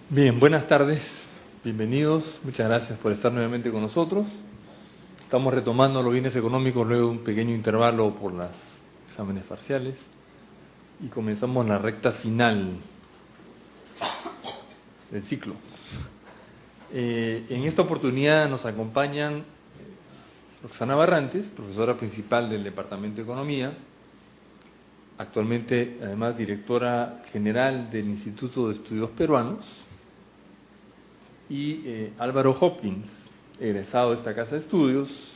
Bien, buenas tardes, bienvenidos, muchas gracias por estar nuevamente con nosotros. Estamos retomando los bienes económicos luego de un pequeño intervalo por los exámenes parciales y comenzamos la recta final del ciclo. En esta oportunidad nos acompañan Roxana Barrantes, profesora principal del Departamento de Economía, actualmente además directora general del Instituto de Estudios Peruanos, y Álvaro Hopkins, egresado de esta casa de estudios,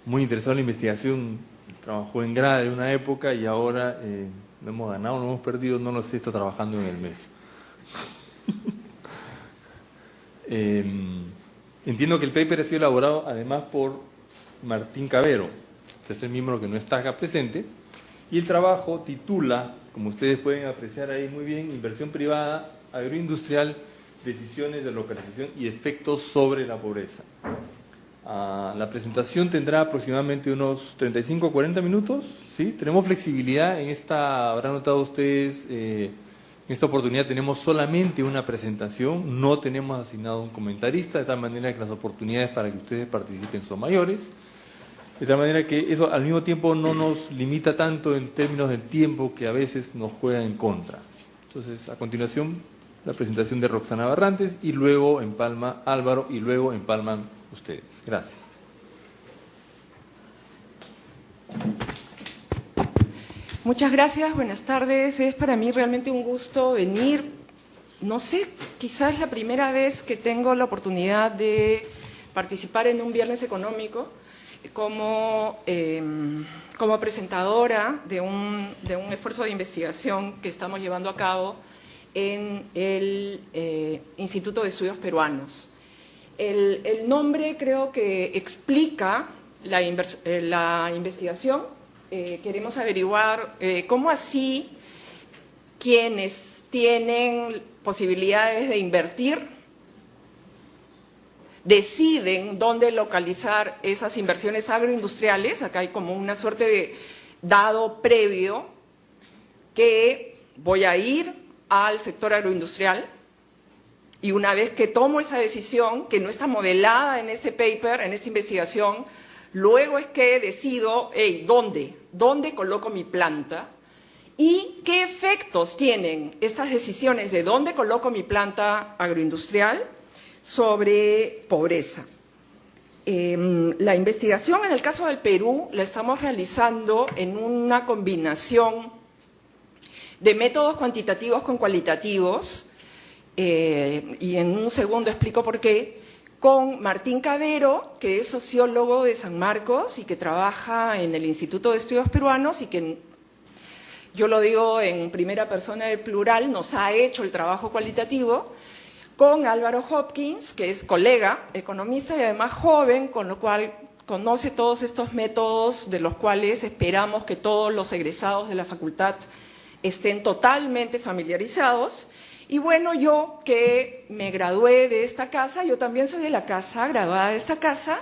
muy interesado en la investigación, trabajó en GRADE de una época y ahora lo hemos ganado, lo hemos perdido, no lo sé, está trabajando en el MEF. Entiendo que el paper ha sido elaborado además por Martín Cavero, tercer miembro que no está acá presente, y el trabajo titula, como ustedes pueden apreciar ahí muy bien, Inversión privada agroindustrial, decisiones de localización y efectos sobre la pobreza. La presentación tendrá aproximadamente unos 35 o 40 minutos, ¿sí? Tenemos flexibilidad en esta, habrán notado ustedes, en esta oportunidad tenemos solamente una presentación, no tenemos asignado un comentarista, de tal manera que las oportunidades para que ustedes participen son mayores, de tal manera que eso al mismo tiempo no nos limita tanto en términos del tiempo que a veces nos juega en contra. Entonces, a continuación, la presentación de Roxana Barrantes y luego empalma Álvaro y luego empalman ustedes. Gracias. Muchas gracias, buenas tardes. Es para mí realmente un gusto venir. No sé, quizás es la primera vez que tengo la oportunidad de participar en un Viernes Económico como presentadora de un esfuerzo de investigación que estamos llevando a cabo en el Instituto de Estudios Peruanos. El nombre creo que explica la investigación. Queremos averiguar cómo así quienes tienen posibilidades de invertir deciden dónde localizar esas inversiones agroindustriales. Acá hay como una suerte de dado previo que voy a ir al sector agroindustrial y una vez que tomo esa decisión, que no está modelada en ese paper, en esa investigación, luego es que decido, ¿dónde coloco mi planta? ¿Y qué efectos tienen estas decisiones de dónde coloco mi planta agroindustrial sobre pobreza? La investigación en el caso del Perú la estamos realizando en una combinación de métodos cuantitativos con cualitativos, y en un segundo explico por qué, con Martín Cavero, que es sociólogo de San Marcos y que trabaja en el Instituto de Estudios Peruanos y que, yo lo digo en primera persona del plural, nos ha hecho el trabajo cualitativo, con Álvaro Hopkins, que es colega, economista y además joven, con lo cual conoce todos estos métodos de los cuales esperamos que todos los egresados de la facultad estén totalmente familiarizados. Y bueno, yo que me gradué de esta casa, yo también soy de la casa, graduada de esta casa,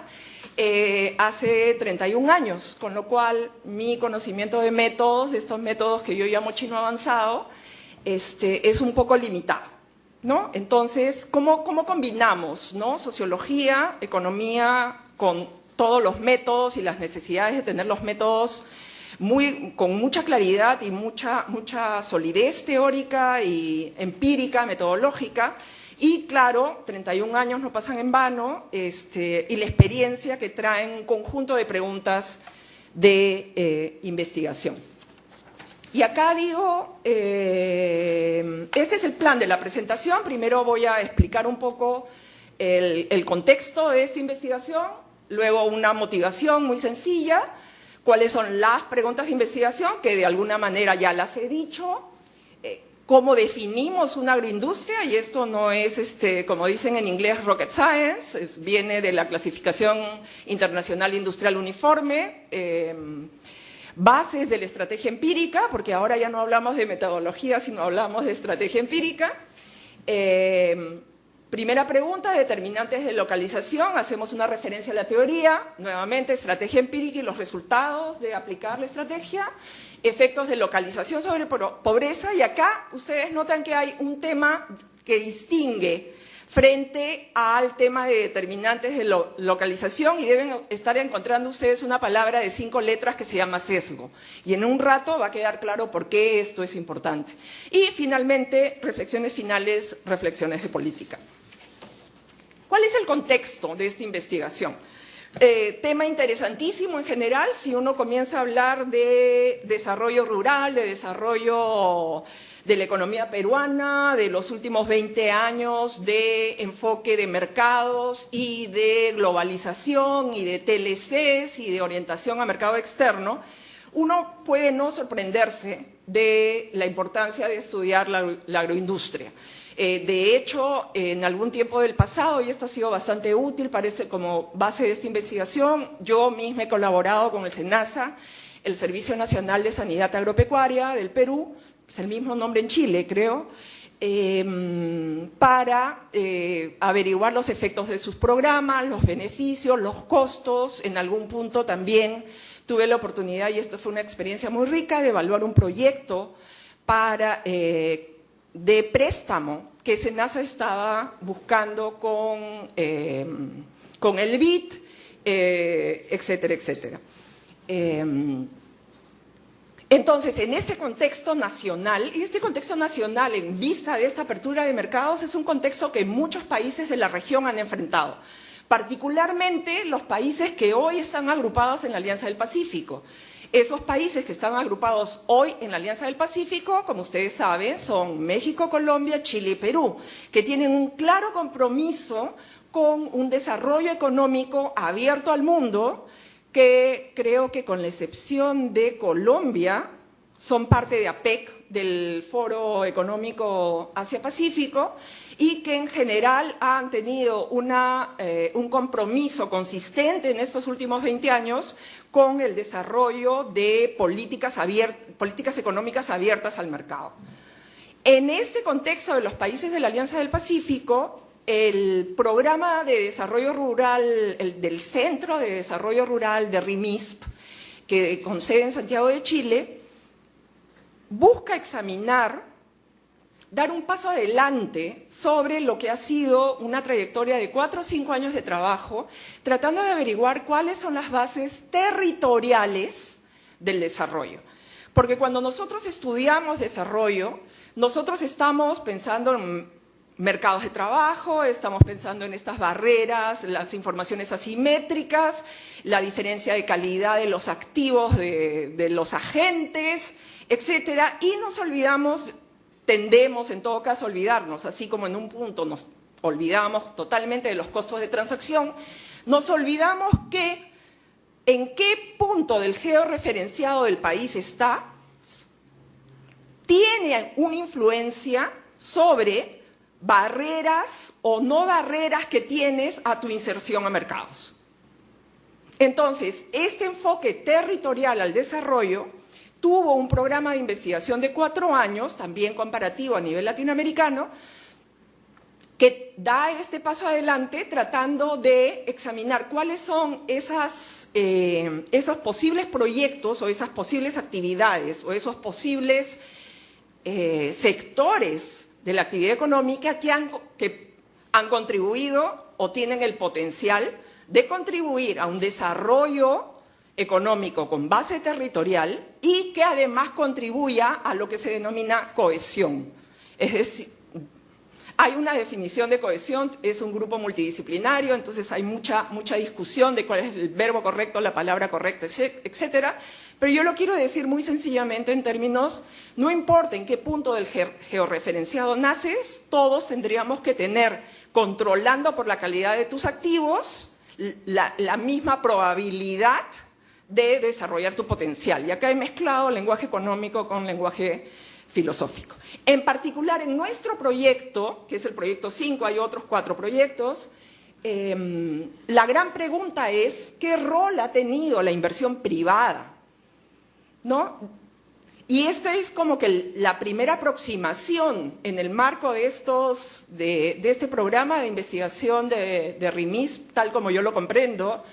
hace 31 años, con lo cual mi conocimiento de métodos, estos métodos que yo llamo chino avanzado, es un poco limitado, ¿no? Entonces, ¿cómo combinamos, ¿no? Sociología, economía, con todos los métodos y las necesidades de tener los métodos con mucha claridad y mucha solidez teórica y empírica, metodológica? Y claro, 31 años no pasan en vano, y la experiencia que traen un conjunto de preguntas de investigación. Y acá digo, este es el plan de la presentación. Primero voy a explicar un poco el contexto de esta investigación, luego una motivación muy sencilla, cuáles son las preguntas de investigación, que de alguna manera ya las he dicho, cómo definimos una agroindustria, y esto no es, como dicen en inglés, rocket science, viene de la clasificación internacional industrial uniforme, bases de la estrategia empírica, porque ahora ya no hablamos de metodología, sino hablamos de estrategia empírica, Primera pregunta, determinantes de localización. Hacemos una referencia a la teoría. Nuevamente, estrategia empírica y los resultados de aplicar la estrategia. Efectos de localización sobre pobreza. Y acá ustedes notan que hay un tema que distingue frente al tema de determinantes de localización, y deben estar encontrando ustedes una palabra de 5 letras que se llama sesgo. Y en un rato va a quedar claro por qué esto es importante. Y finalmente, reflexiones finales, reflexiones de política. ¿Cuál es el contexto de esta investigación? Tema interesantísimo en general, si uno comienza a hablar de desarrollo rural, de desarrollo de la economía peruana, de los últimos 20 años de enfoque de mercados y de globalización y de TLCs y de orientación a mercado externo, uno puede no sorprenderse de la importancia de estudiar la agroindustria. De hecho, en algún tiempo del pasado, y esto ha sido bastante útil, parece como base de esta investigación, yo misma he colaborado con el SENASA, el Servicio Nacional de Sanidad Agropecuaria del Perú, es el mismo nombre en Chile, creo, para averiguar los efectos de sus programas, los beneficios, los costos. En algún punto también tuve la oportunidad, y esto fue una experiencia muy rica, de evaluar un proyecto para, de préstamo que SENASA estaba buscando con el BID, etcétera, etcétera. Entonces, en este contexto nacional, y este contexto nacional en vista de esta apertura de mercados es un contexto que muchos países de la región han enfrentado, particularmente los países que hoy están agrupados en la Alianza del Pacífico. Esos países que están agrupados hoy en la Alianza del Pacífico, como ustedes saben, son México, Colombia, Chile y Perú, que tienen un claro compromiso con un desarrollo económico abierto al mundo, que creo que con la excepción de Colombia, son parte de APEC, del Foro Económico Asia-Pacífico, y que en general han tenido un compromiso consistente en estos últimos 20 años con el desarrollo de políticas económicas abiertas al mercado. En este contexto de los países de la Alianza del Pacífico, el programa de desarrollo rural, del Centro de Desarrollo Rural de RIMISP, que con sede en Santiago de Chile, busca examinar, dar un paso adelante sobre lo que ha sido una trayectoria de 4 o 5 años de trabajo, tratando de averiguar cuáles son las bases territoriales del desarrollo. Porque cuando nosotros estudiamos desarrollo, nosotros estamos pensando en mercados de trabajo, estamos pensando en estas barreras, las informaciones asimétricas, la diferencia de calidad de los activos de los agentes, etcétera, y nos olvidamos, tendemos en todo caso a olvidarnos, así como en un punto nos olvidamos totalmente de los costos de transacción, nos olvidamos que en qué punto del georreferenciado del país está, tiene una influencia sobre barreras o no barreras que tienes a tu inserción a mercados. Entonces, este enfoque territorial al desarrollo tuvo un programa de investigación de 4 años, también comparativo a nivel latinoamericano, que da este paso adelante tratando de examinar cuáles son esos posibles proyectos o esas posibles actividades o esos posibles sectores de la actividad económica que han contribuido o tienen el potencial de contribuir a un desarrollo económico con base territorial y que además contribuya a lo que se denomina cohesión. Es decir, hay una definición de cohesión, es un grupo multidisciplinario, entonces hay mucha discusión de cuál es el verbo correcto, la palabra correcta, etcétera. Pero yo lo quiero decir muy sencillamente en términos, no importa en qué punto del georreferenciado naces, todos tendríamos que tener, controlando por la calidad de tus activos, la misma probabilidad de desarrollar tu potencial. Y acá he mezclado lenguaje económico con lenguaje filosófico. En particular, en nuestro proyecto, que es el proyecto 5, hay otros 4 proyectos, la gran pregunta es, ¿qué rol ha tenido la inversión privada? ¿No? Y esta es como que la primera aproximación en el marco de este programa de investigación de RIMIS, tal como yo lo comprendo,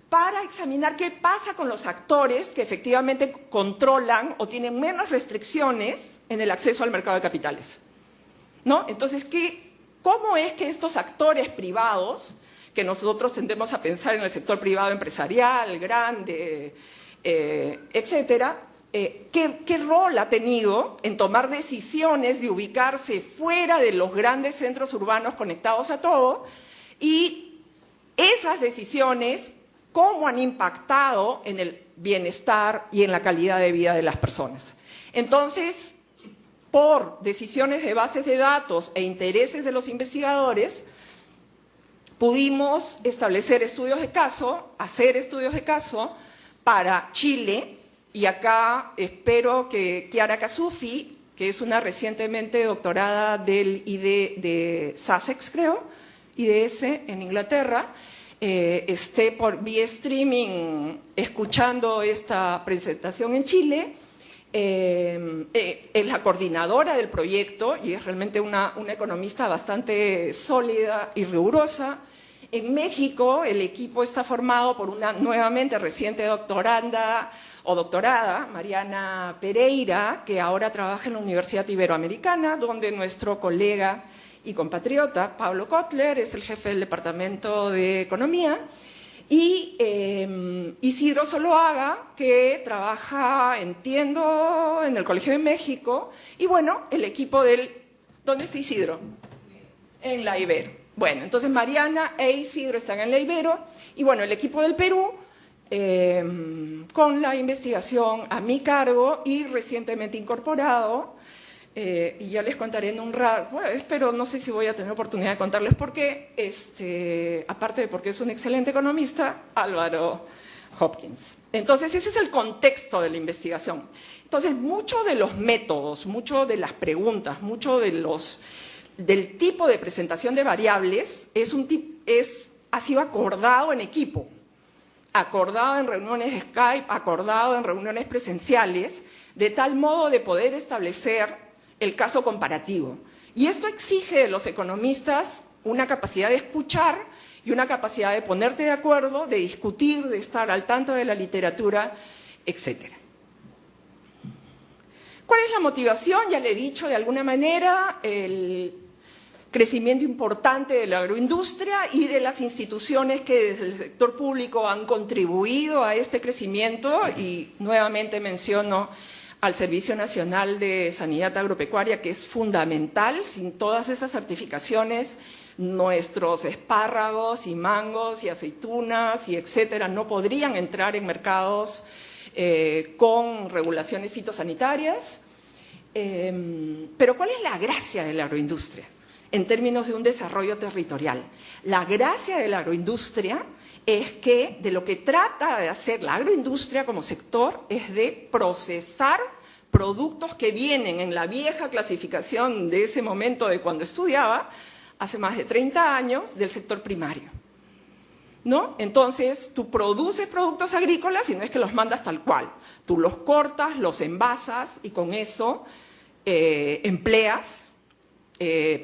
para examinar qué pasa con los actores que efectivamente controlan o tienen menos restricciones en el acceso al mercado de capitales, ¿no? Entonces, ¿cómo es que estos actores privados, que nosotros tendemos a pensar en el sector privado empresarial, grande, etcétera, ¿qué rol ha tenido en tomar decisiones de ubicarse fuera de los grandes centros urbanos conectados a todo? Y esas decisiones, ¿cómo han impactado en el bienestar y en la calidad de vida de las personas? Entonces, por decisiones de bases de datos e intereses de los investigadores, pudimos establecer estudios de caso, hacer estudios de caso para Chile, y acá espero que Chiara Casufi, que es una recientemente doctorada del ID de Sussex, creo, IDS en Inglaterra, esté por vía streaming escuchando esta presentación en Chile. Es la coordinadora del proyecto y es realmente una economista bastante sólida y rigurosa. En México el equipo está formado por una nuevamente reciente doctoranda, Mariana Pereira, que ahora trabaja en la Universidad Iberoamericana, donde nuestro colega y compatriota Pablo Kotler es el jefe del Departamento de Economía, y Isidro Zuluaga, que trabaja, entiendo, en el Colegio de México, y bueno, el equipo del... ¿Dónde está Isidro? En la Ibero. Bueno, entonces Mariana e Isidro están en la Ibero, y bueno, el equipo del Perú, con la investigación a mi cargo y recientemente incorporado, y ya les contaré en un rato, bueno, espero, no sé si voy a tener oportunidad de contarles por qué, aparte de porque es un excelente economista, Álvaro Hopkins. Entonces, ese es el contexto de la investigación. Entonces, muchos de los métodos, mucho de las preguntas, mucho del tipo de presentación de variables ha sido acordado en equipo, acordado en reuniones Skype, acordado en reuniones presenciales, de tal modo de poder establecer el caso comparativo. Y esto exige de los economistas una capacidad de escuchar y una capacidad de ponerte de acuerdo, de discutir, de estar al tanto de la literatura, etc. ¿Cuál es la motivación? Ya le he dicho de alguna manera, el crecimiento importante de la agroindustria y de las instituciones que desde el sector público han contribuido a este crecimiento, y nuevamente menciono al Servicio Nacional de Sanidad Agropecuaria, que es fundamental. Sin todas esas certificaciones, nuestros espárragos y mangos y aceitunas y etcétera no podrían entrar en mercados con regulaciones fitosanitarias. Pero ¿cuál es la gracia de la agroindustria en términos de un desarrollo territorial? La gracia de la agroindustria es que de lo que trata de hacer la agroindustria como sector es de procesar productos que vienen en la vieja clasificación de ese momento de cuando estudiaba, hace más de 30 años, del sector primario, ¿no? Entonces, tú produces productos agrícolas y no es que los mandas tal cual. Tú los cortas, los envasas y con eso empleas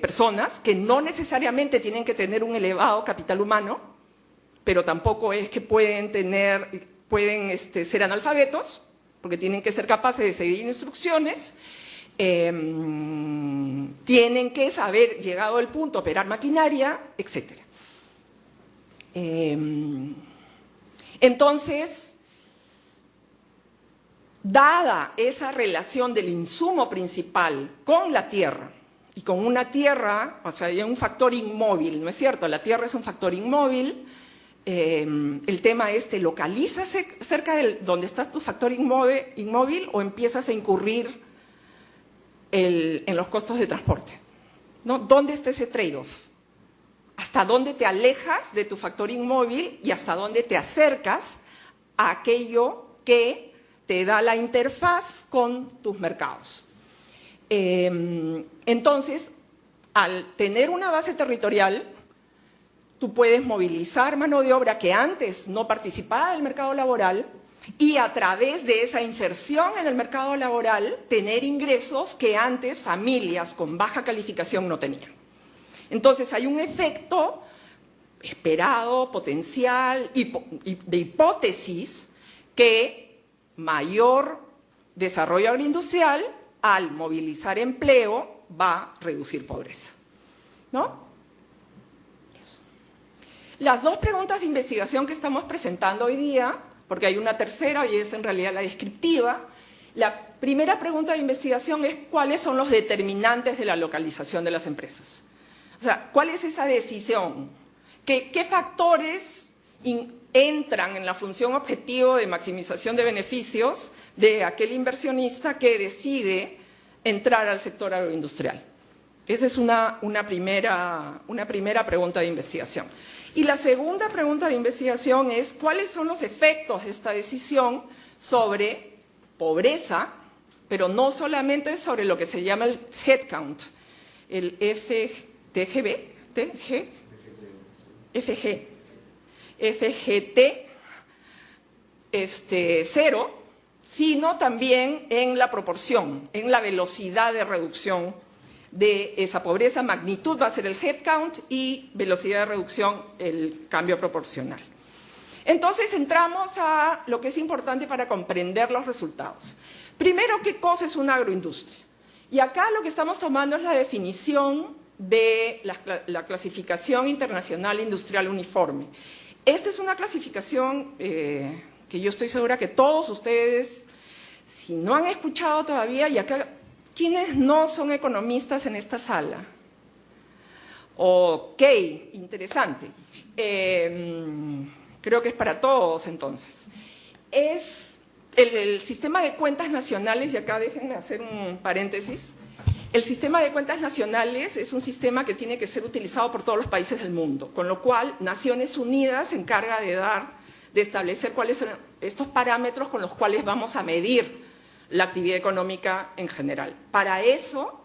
personas que no necesariamente tienen que tener un elevado capital humano, pero tampoco es que pueden ser analfabetos, porque tienen que ser capaces de seguir instrucciones, tienen que saber, llegado el punto, operar maquinaria, etc. Entonces, dada esa relación del insumo principal con la tierra, y con una tierra, o sea, hay un factor inmóvil, ¿no es cierto? La tierra es un factor inmóvil. El tema es, ¿te localizas cerca de donde está tu factor inmóvil o empiezas a incurrir en los costos de transporte? ¿No? ¿Dónde está ese trade-off? ¿Hasta dónde te alejas de tu factor inmóvil y hasta dónde te acercas a aquello que te da la interfaz con tus mercados? Entonces, al tener una base territorial, tú puedes movilizar mano de obra que antes no participaba del mercado laboral y a través de esa inserción en el mercado laboral tener ingresos que antes familias con baja calificación no tenían. Entonces hay un efecto esperado, potencial y de hipótesis que mayor desarrollo agroindustrial al movilizar empleo va a reducir pobreza, ¿no? Eso. Las dos preguntas de investigación que estamos presentando hoy día, porque hay una tercera y es en realidad la descriptiva. La primera pregunta de investigación es cuáles son los determinantes de la localización de las empresas. O sea, ¿cuál es esa decisión? ¿Qué factores entran en la función objetivo de maximización de beneficios de aquel inversionista que decide entrar al sector agroindustrial? Esa es una primera pregunta de investigación. Y la segunda pregunta de investigación es ¿cuáles son los efectos de esta decisión sobre pobreza, pero no solamente sobre lo que se llama el headcount, el FGT 0, sino también en la proporción, en la velocidad de reducción de esa pobreza. Magnitud va a ser el headcount y velocidad de reducción el cambio proporcional. Entonces entramos a lo que es importante para comprender los resultados. Primero, ¿qué cosa es una agroindustria? Y acá lo que estamos tomando es la definición de la clasificación internacional industrial uniforme. Esta es una clasificación que yo estoy segura que todos ustedes, si no han escuchado todavía, y acá, ¿quiénes no son economistas en esta sala? Ok, interesante. Creo que es para todos entonces. Es el sistema de cuentas nacionales, y acá déjenme hacer un paréntesis. El sistema de cuentas nacionales es un sistema que tiene que ser utilizado por todos los países del mundo, con lo cual Naciones Unidas se encarga de establecer cuáles son estos parámetros con los cuales vamos a medir la actividad económica en general. Para eso,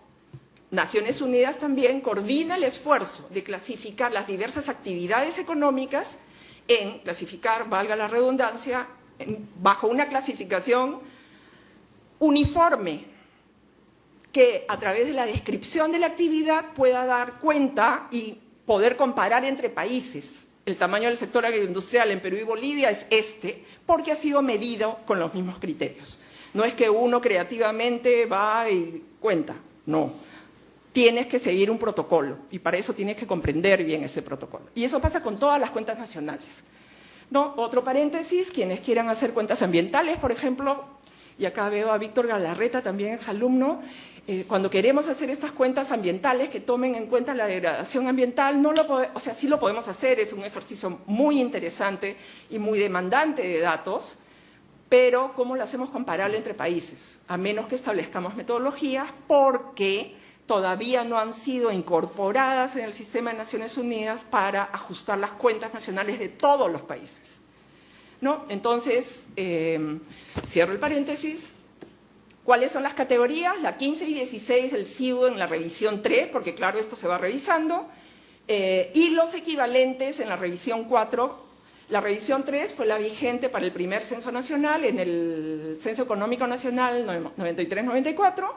Naciones Unidas también coordina el esfuerzo de clasificar las diversas actividades económicas clasificar, valga la redundancia, bajo una clasificación uniforme, que a través de la descripción de la actividad pueda dar cuenta y poder comparar entre países. El tamaño del sector agroindustrial en Perú y Bolivia es porque ha sido medido con los mismos criterios. No es que uno creativamente va y cuenta, no. Tienes que seguir un protocolo y para eso tienes que comprender bien ese protocolo. Y eso pasa con todas las cuentas nacionales. ¿No? Otro paréntesis, quienes quieran hacer cuentas ambientales, por ejemplo, y acá veo a Víctor Galarreta, también exalumno, cuando queremos hacer estas cuentas ambientales que tomen en cuenta la degradación ambiental, sí lo podemos hacer, es un ejercicio muy interesante y muy demandante de datos, pero ¿cómo lo hacemos comparable entre países? A menos que establezcamos metodologías porque todavía no han sido incorporadas en el sistema de Naciones Unidas para ajustar las cuentas nacionales de todos los países, ¿no? Entonces, cierro el paréntesis. ¿Cuáles son las categorías? La 15 y 16 del CIU en la revisión 3, porque claro, esto se va revisando, y los equivalentes en la revisión 4. La revisión 3 fue la vigente para el primer censo nacional, en el Censo Económico Nacional 93-94,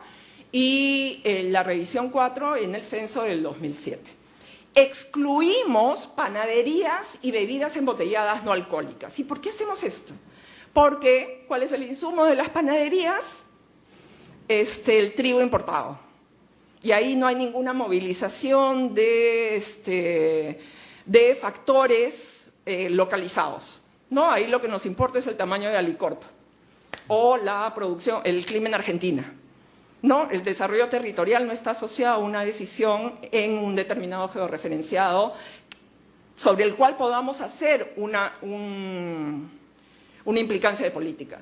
y la revisión 4 en el censo del 2007. Excluimos panaderías y bebidas embotelladas no alcohólicas. ¿Y por qué hacemos esto? Porque, ¿cuál es el insumo de las panaderías? El trigo importado. Y ahí no hay ninguna movilización de factores localizados, ¿no? Ahí lo que nos importa es el tamaño de Alicorp o la producción, el clima en Argentina, ¿no? El desarrollo territorial no está asociado a una decisión en un determinado georreferenciado sobre el cual podamos hacer una implicancia de políticas.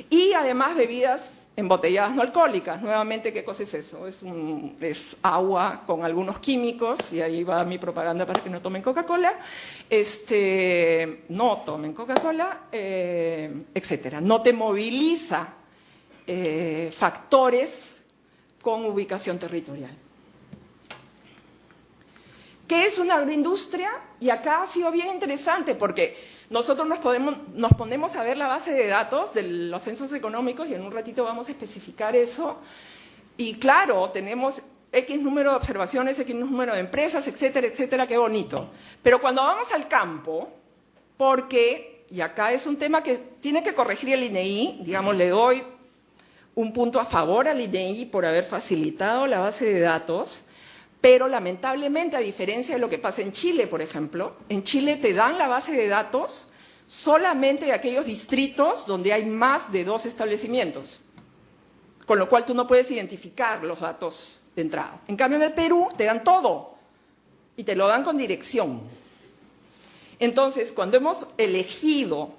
Y además bebidas embotelladas no alcohólicas. Nuevamente, ¿qué cosa es eso? Es agua con algunos químicos, y ahí va mi propaganda para que no tomen Coca-Cola, no tomen Coca-Cola, etcétera. No te moviliza factores con ubicación territorial. ¿Qué es una agroindustria? Y acá ha sido bien interesante porque nosotros nos ponemos a ver la base de datos de los censos económicos y en un ratito vamos a especificar eso. Y claro, tenemos X número de observaciones, X número de empresas, etcétera, etcétera, qué bonito. Pero cuando vamos al campo, porque, y acá es un tema que tiene que corregir el INEI, digamos, le doy un punto a favor al INEI por haber facilitado la base de datos, pero lamentablemente, a diferencia de lo que pasa en Chile, por ejemplo, en Chile te dan la base de datos solamente de aquellos distritos donde hay más de 2 establecimientos, con lo cual tú no puedes identificar los datos de entrada. En cambio, en el Perú te dan todo y te lo dan con dirección. Entonces, cuando hemos elegido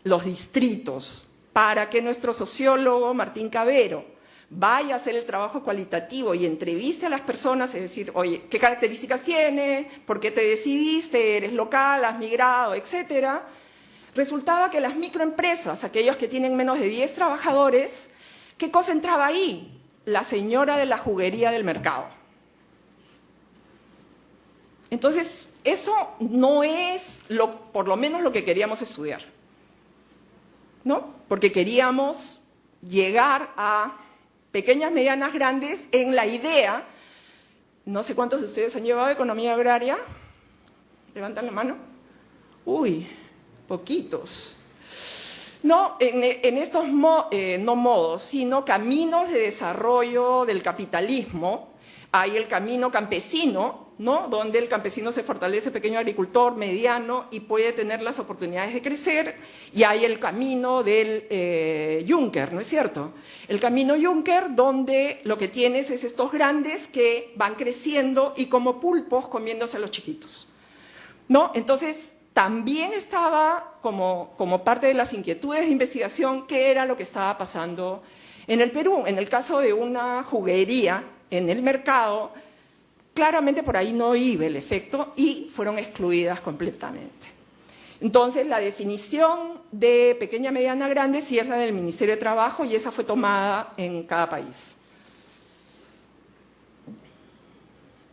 los distritos para que nuestro sociólogo Martín Cavero vaya a hacer el trabajo cualitativo y entreviste a las personas, es decir, oye, ¿qué características tiene? ¿Por qué te decidiste? ¿Eres local? ¿Has migrado? Etcétera. Resultaba que las microempresas, aquellos que tienen menos de 10 trabajadores, ¿qué cosa entraba ahí? La señora de la juguería del mercado. Entonces, eso no es, por lo menos, lo que queríamos estudiar, ¿no? Porque queríamos llegar a pequeñas, medianas, grandes, en la idea, no sé cuántos de ustedes han llevado economía agraria, levantan la mano, uy, poquitos. No, en estos no modos, sino caminos de desarrollo del capitalismo. Hay el camino campesino, ¿no? Donde el campesino se fortalece, pequeño agricultor, mediano, y puede tener las oportunidades de crecer. Y hay el camino del Juncker, ¿no es cierto? El camino Juncker, donde lo que tienes es estos grandes que van creciendo y como pulpos comiéndose a los chiquitos, ¿no? Entonces, también estaba como parte de las inquietudes de investigación qué era lo que estaba pasando en el Perú. En el caso de una juguería en el mercado, claramente por ahí no iba el efecto y fueron excluidas completamente. Entonces, la definición de pequeña, mediana, grande sí es la del Ministerio de Trabajo y esa fue tomada en cada país.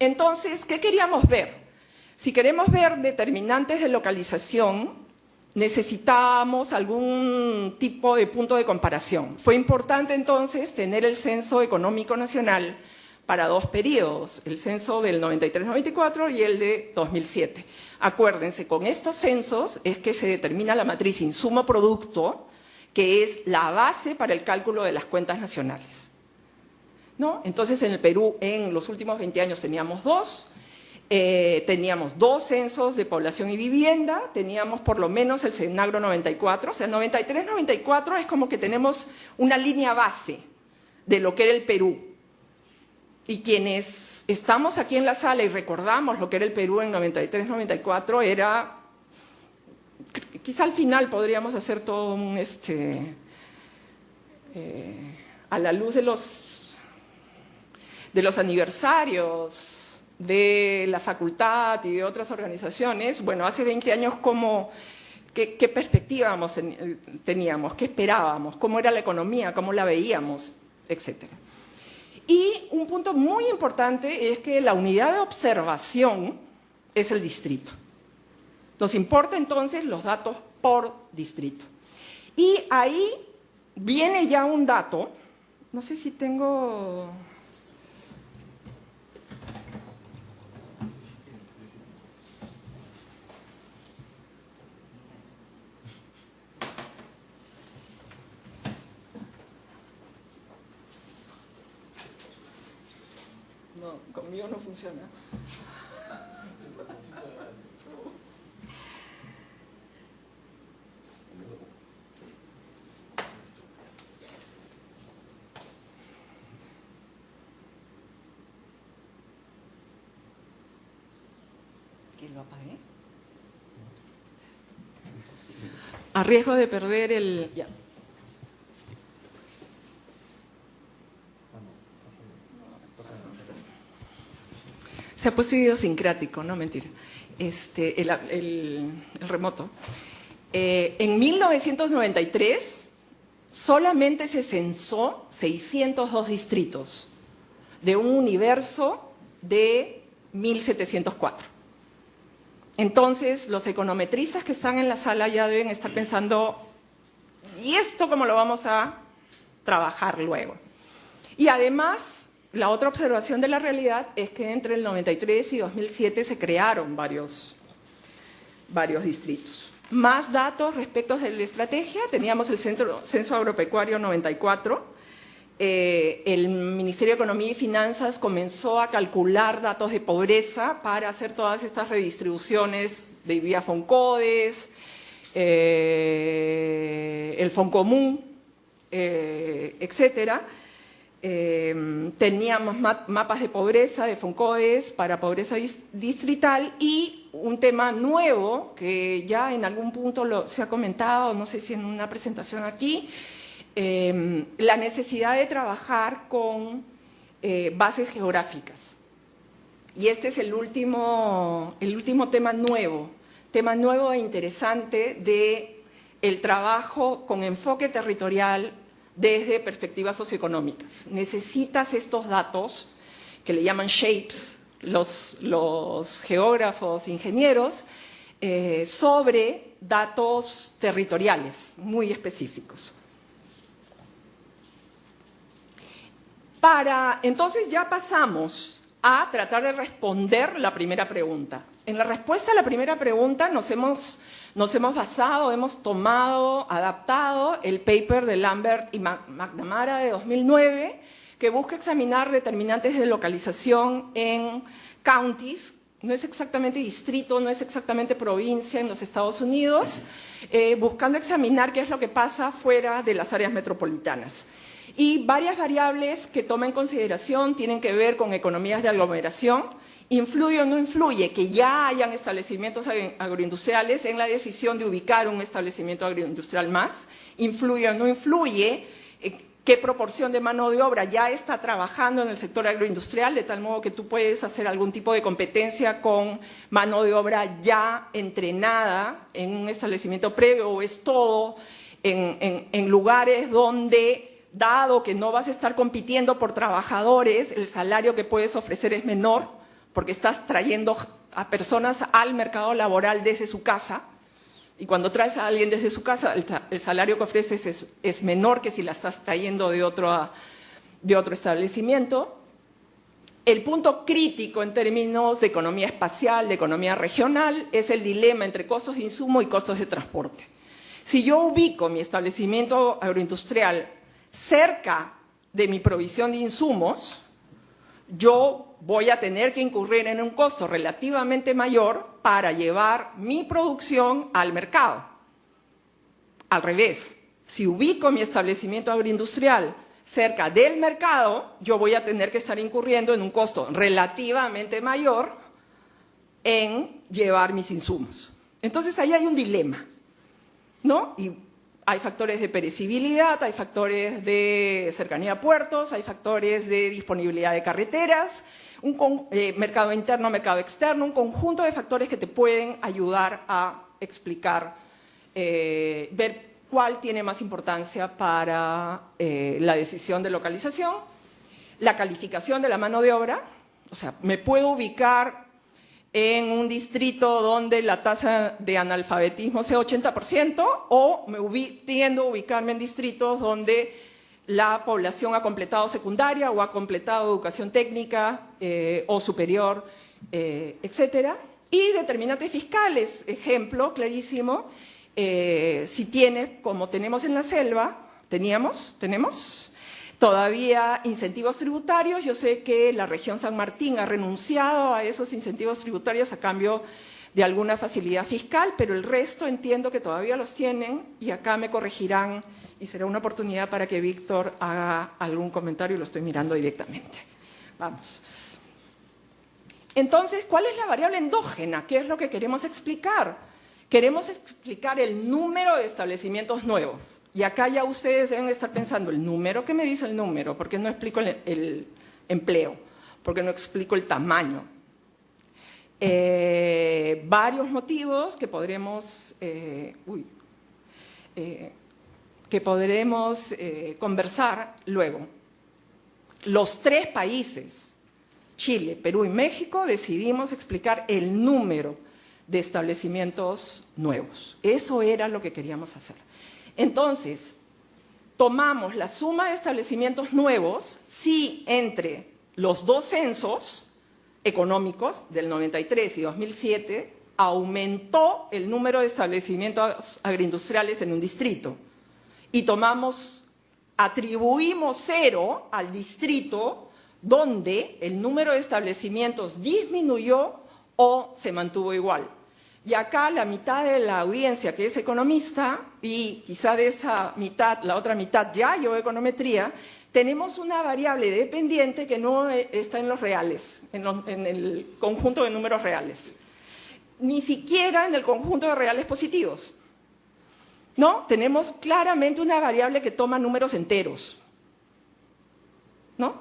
Entonces, ¿qué queríamos ver? Si queremos ver determinantes de localización, necesitábamos algún tipo de punto de comparación. Fue importante entonces tener el Censo Económico Nacional para 2 periodos, el censo del 93-94 y el de 2007. Acuérdense, con estos censos es que se determina la matriz insumo-producto, que es la base para el cálculo de las cuentas nacionales, ¿no? Entonces, en el Perú, en los últimos 20 años teníamos 2. Teníamos 2 censos de población y vivienda, teníamos por lo menos el Cenagro 94, o sea, 93-94 es como que tenemos una línea base de lo que era el Perú. Y quienes estamos aquí en la sala y recordamos lo que era el Perú en 93-94 era, quizá al final podríamos hacer todo un, a la luz de los aniversarios de la facultad y de otras organizaciones, bueno, hace 20 años, ¿qué perspectiva teníamos? ¿Qué esperábamos? ¿Cómo era la economía? ¿Cómo la veíamos? Etcétera. Y un punto muy importante es que la unidad de observación es el distrito. Nos importa entonces los datos por distrito. Y ahí viene ya un dato, no sé si tengo... No, conmigo no funciona. ¿Que lo apagué? A riesgo de perder el... Ya. Se ha puesto idiosincrático, no mentira, el remoto. En 1993 solamente se censó 602 distritos de un universo de 1.704. Entonces, los econometristas que están en la sala ya deben estar pensando, ¿y esto cómo lo vamos a trabajar luego? Y además, la otra observación de la realidad es que entre el 93 y 2007 se crearon varios distritos. Más datos respecto de la estrategia, teníamos el Censo Agropecuario 94, el Ministerio de Economía y Finanzas comenzó a calcular datos de pobreza para hacer todas estas redistribuciones de vía Foncodes, el Foncomún, etcétera. Teníamos mapas de pobreza de Foncodes para pobreza distrital y un tema nuevo que ya en algún punto se ha comentado, no sé si en una presentación aquí, la necesidad de trabajar con bases geográficas. Y este es el último tema nuevo e interesante del trabajo con enfoque territorial desde perspectivas socioeconómicas. Necesitas estos datos, que le llaman shapes, los geógrafos, ingenieros, sobre datos territoriales muy específicos. Entonces ya pasamos a tratar de responder la primera pregunta. En la respuesta a la primera pregunta nos hemos basado, hemos tomado, adaptado el paper de Lambert y McNamara de 2009, que busca examinar determinantes de localización en counties, no es exactamente distrito, no es exactamente provincia en los Estados Unidos, buscando examinar qué es lo que pasa fuera de las áreas metropolitanas. Y varias variables que toma en consideración tienen que ver con economías de aglomeración. ¿Influye o no influye que ya hayan establecimientos agroindustriales en la decisión de ubicar un establecimiento agroindustrial más? ¿Influye o no influye qué proporción de mano de obra ya está trabajando en el sector agroindustrial, de tal modo que tú puedes hacer algún tipo de competencia con mano de obra ya entrenada en un establecimiento previo, o es todo en lugares donde, dado que no vas a estar compitiendo por trabajadores, el salario que puedes ofrecer es menor, porque estás trayendo a personas al mercado laboral desde su casa, y cuando traes a alguien desde su casa, el salario que ofreces es menor que si la estás trayendo de otro establecimiento. El punto crítico en términos de economía espacial, de economía regional, es el dilema entre costos de insumo y costos de transporte. Si yo ubico mi establecimiento agroindustrial cerca de mi provisión de insumos, yo voy a tener que incurrir en un costo relativamente mayor para llevar mi producción al mercado. Al revés, si ubico mi establecimiento agroindustrial cerca del mercado, yo voy a tener que estar incurriendo en un costo relativamente mayor en llevar mis insumos. Entonces ahí hay un dilema, ¿no? Y hay factores de perecibilidad, hay factores de cercanía a puertos, hay factores de disponibilidad de carreteras, mercado interno, mercado externo, un conjunto de factores que te pueden ayudar a explicar, ver cuál tiene más importancia para la decisión de localización. La calificación de la mano de obra, o sea, me puedo ubicar en un distrito donde la tasa de analfabetismo sea 80%, o tiendo a ubicarme en distritos donde la población ha completado secundaria o ha completado educación técnica o superior, etcétera. Y determinantes fiscales, ejemplo clarísimo, si tienes, como tenemos en la selva, tenemos todavía incentivos tributarios. Yo sé que la región San Martín ha renunciado a esos incentivos tributarios a cambio de alguna facilidad fiscal, pero el resto entiendo que todavía los tienen, y acá me corregirán y será una oportunidad para que Víctor haga algún comentario, y lo estoy mirando directamente. Vamos. Entonces, ¿cuál es la variable endógena? ¿Qué es lo que queremos explicar? Queremos explicar el número de establecimientos nuevos. Y acá ya ustedes deben estar pensando, ¿el número? ¿Qué me dice el número? ¿Por qué no explico el empleo? ¿Por qué no explico el tamaño? Varios motivos que podremos, conversar luego. Los tres países Chile, Perú y México decidimos explicar el número de establecimientos nuevos. Eso era lo que queríamos hacer. Entonces, tomamos la suma de establecimientos nuevos si entre los dos censos económicos del 93 y 2007 aumentó el número de establecimientos agroindustriales en un distrito y atribuimos 0 al distrito donde el número de establecimientos disminuyó o se mantuvo igual. Y acá la mitad de la audiencia que es economista, y quizá de esa mitad, la otra mitad ya llevó econometría, tenemos una variable dependiente que no está en los reales, en el conjunto de números reales. Ni siquiera en el conjunto de reales positivos. ¿No? Tenemos claramente una variable que toma números enteros. ¿No?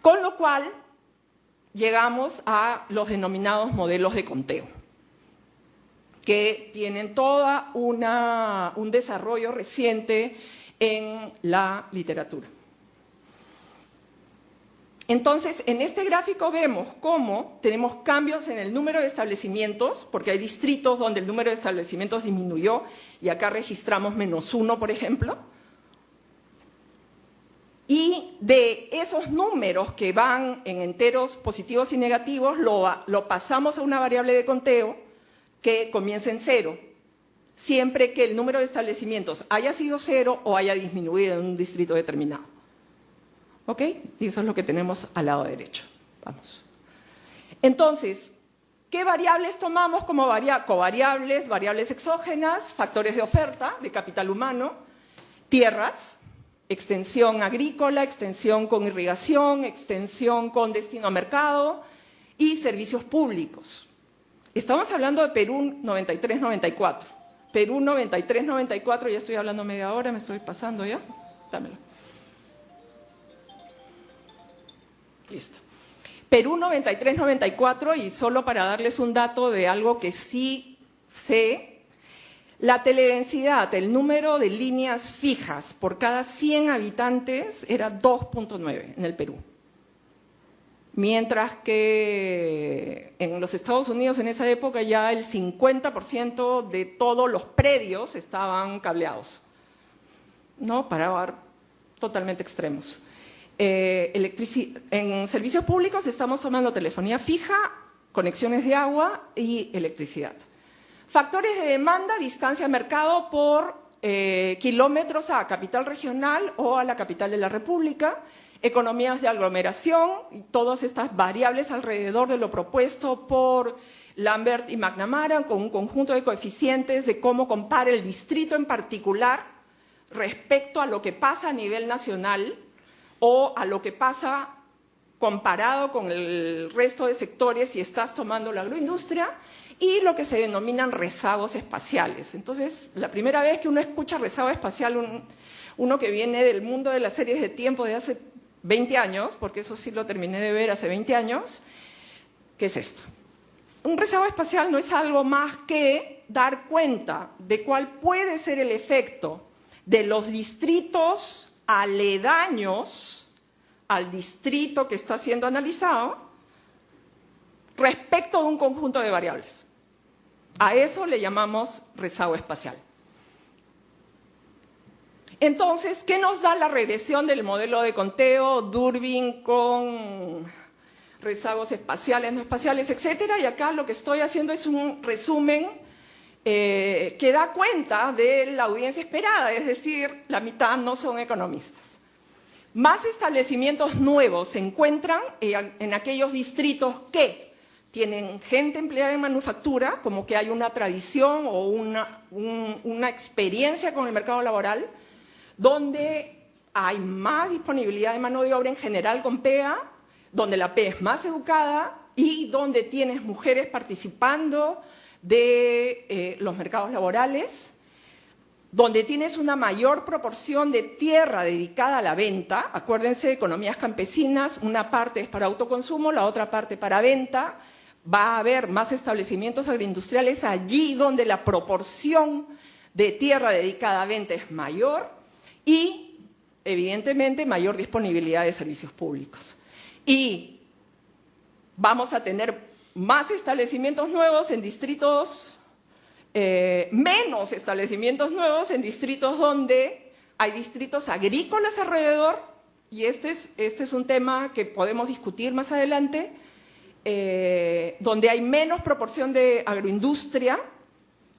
Con lo cual, llegamos a los denominados modelos de conteo, que tienen todo un desarrollo reciente en la literatura. Entonces, en este gráfico vemos cómo tenemos cambios en el número de establecimientos, porque hay distritos donde el número de establecimientos disminuyó, y acá registramos -1, por ejemplo. Y de esos números que van en enteros positivos y negativos, lo pasamos a una variable de conteo que comienza en 0, siempre que el número de establecimientos haya sido 0 o haya disminuido en un distrito determinado. ¿Ok? Y eso es lo que tenemos al lado derecho. Vamos. Entonces, ¿qué variables tomamos como covariables, variables exógenas, factores de oferta, de capital humano, tierras, extensión agrícola, extensión con irrigación, extensión con destino a mercado y servicios públicos? Estamos hablando de Perú 93-94. Perú 93-94, ya estoy hablando media hora, me estoy pasando ya. Dámelo. Listo. Perú 93-94, y solo para darles un dato de algo que sí sé, la teledensidad, el número de líneas fijas por cada 100 habitantes era 2.9 en el Perú. Mientras que en los Estados Unidos en esa época ya el 50% de todos los predios estaban cableados, ¿no? Para totalmente extremos. En servicios públicos estamos tomando telefonía fija, conexiones de agua y electricidad. Factores de demanda, distancia a mercado por kilómetros a capital regional o a la capital de la República, economías de aglomeración, y todas estas variables alrededor de lo propuesto por Lambert y McNamara, con un conjunto de coeficientes de cómo compara el distrito en particular respecto a lo que pasa a nivel nacional o a lo que pasa comparado con el resto de sectores si estás tomando la agroindustria, y lo que se denominan rezagos espaciales. Entonces, la primera vez que uno escucha rezago espacial, uno que viene del mundo de las series de tiempo de hace 20 años, porque eso sí lo terminé de ver hace 20 años, ¿qué es esto? Un rezago espacial no es algo más que dar cuenta de cuál puede ser el efecto de los distritos aledaños al distrito que está siendo analizado respecto a un conjunto de variables. A eso le llamamos rezago espacial. Entonces, ¿qué nos da la regresión del modelo de conteo Durbin con rezagos espaciales, no espaciales, etcétera? Y acá lo que estoy haciendo es un resumen que da cuenta de la audiencia esperada, es decir, la mitad no son economistas. Más establecimientos nuevos se encuentran en aquellos distritos que tienen gente empleada en manufactura, como que hay una tradición o una experiencia con el mercado laboral, donde hay más disponibilidad de mano de obra en general con PEA, donde la PEA es más educada y donde tienes mujeres participando de los mercados laborales, donde tienes una mayor proporción de tierra dedicada a la venta. Acuérdense, economías campesinas, una parte es para autoconsumo, la otra parte para venta. Va a haber más establecimientos agroindustriales allí donde la proporción de tierra dedicada a venta es mayor y, evidentemente, mayor disponibilidad de servicios públicos. Y vamos a tener más establecimientos nuevos en distritos, menos establecimientos nuevos en distritos donde hay distritos agrícolas alrededor, y este es un tema que podemos discutir más adelante, donde hay menos proporción de agroindustria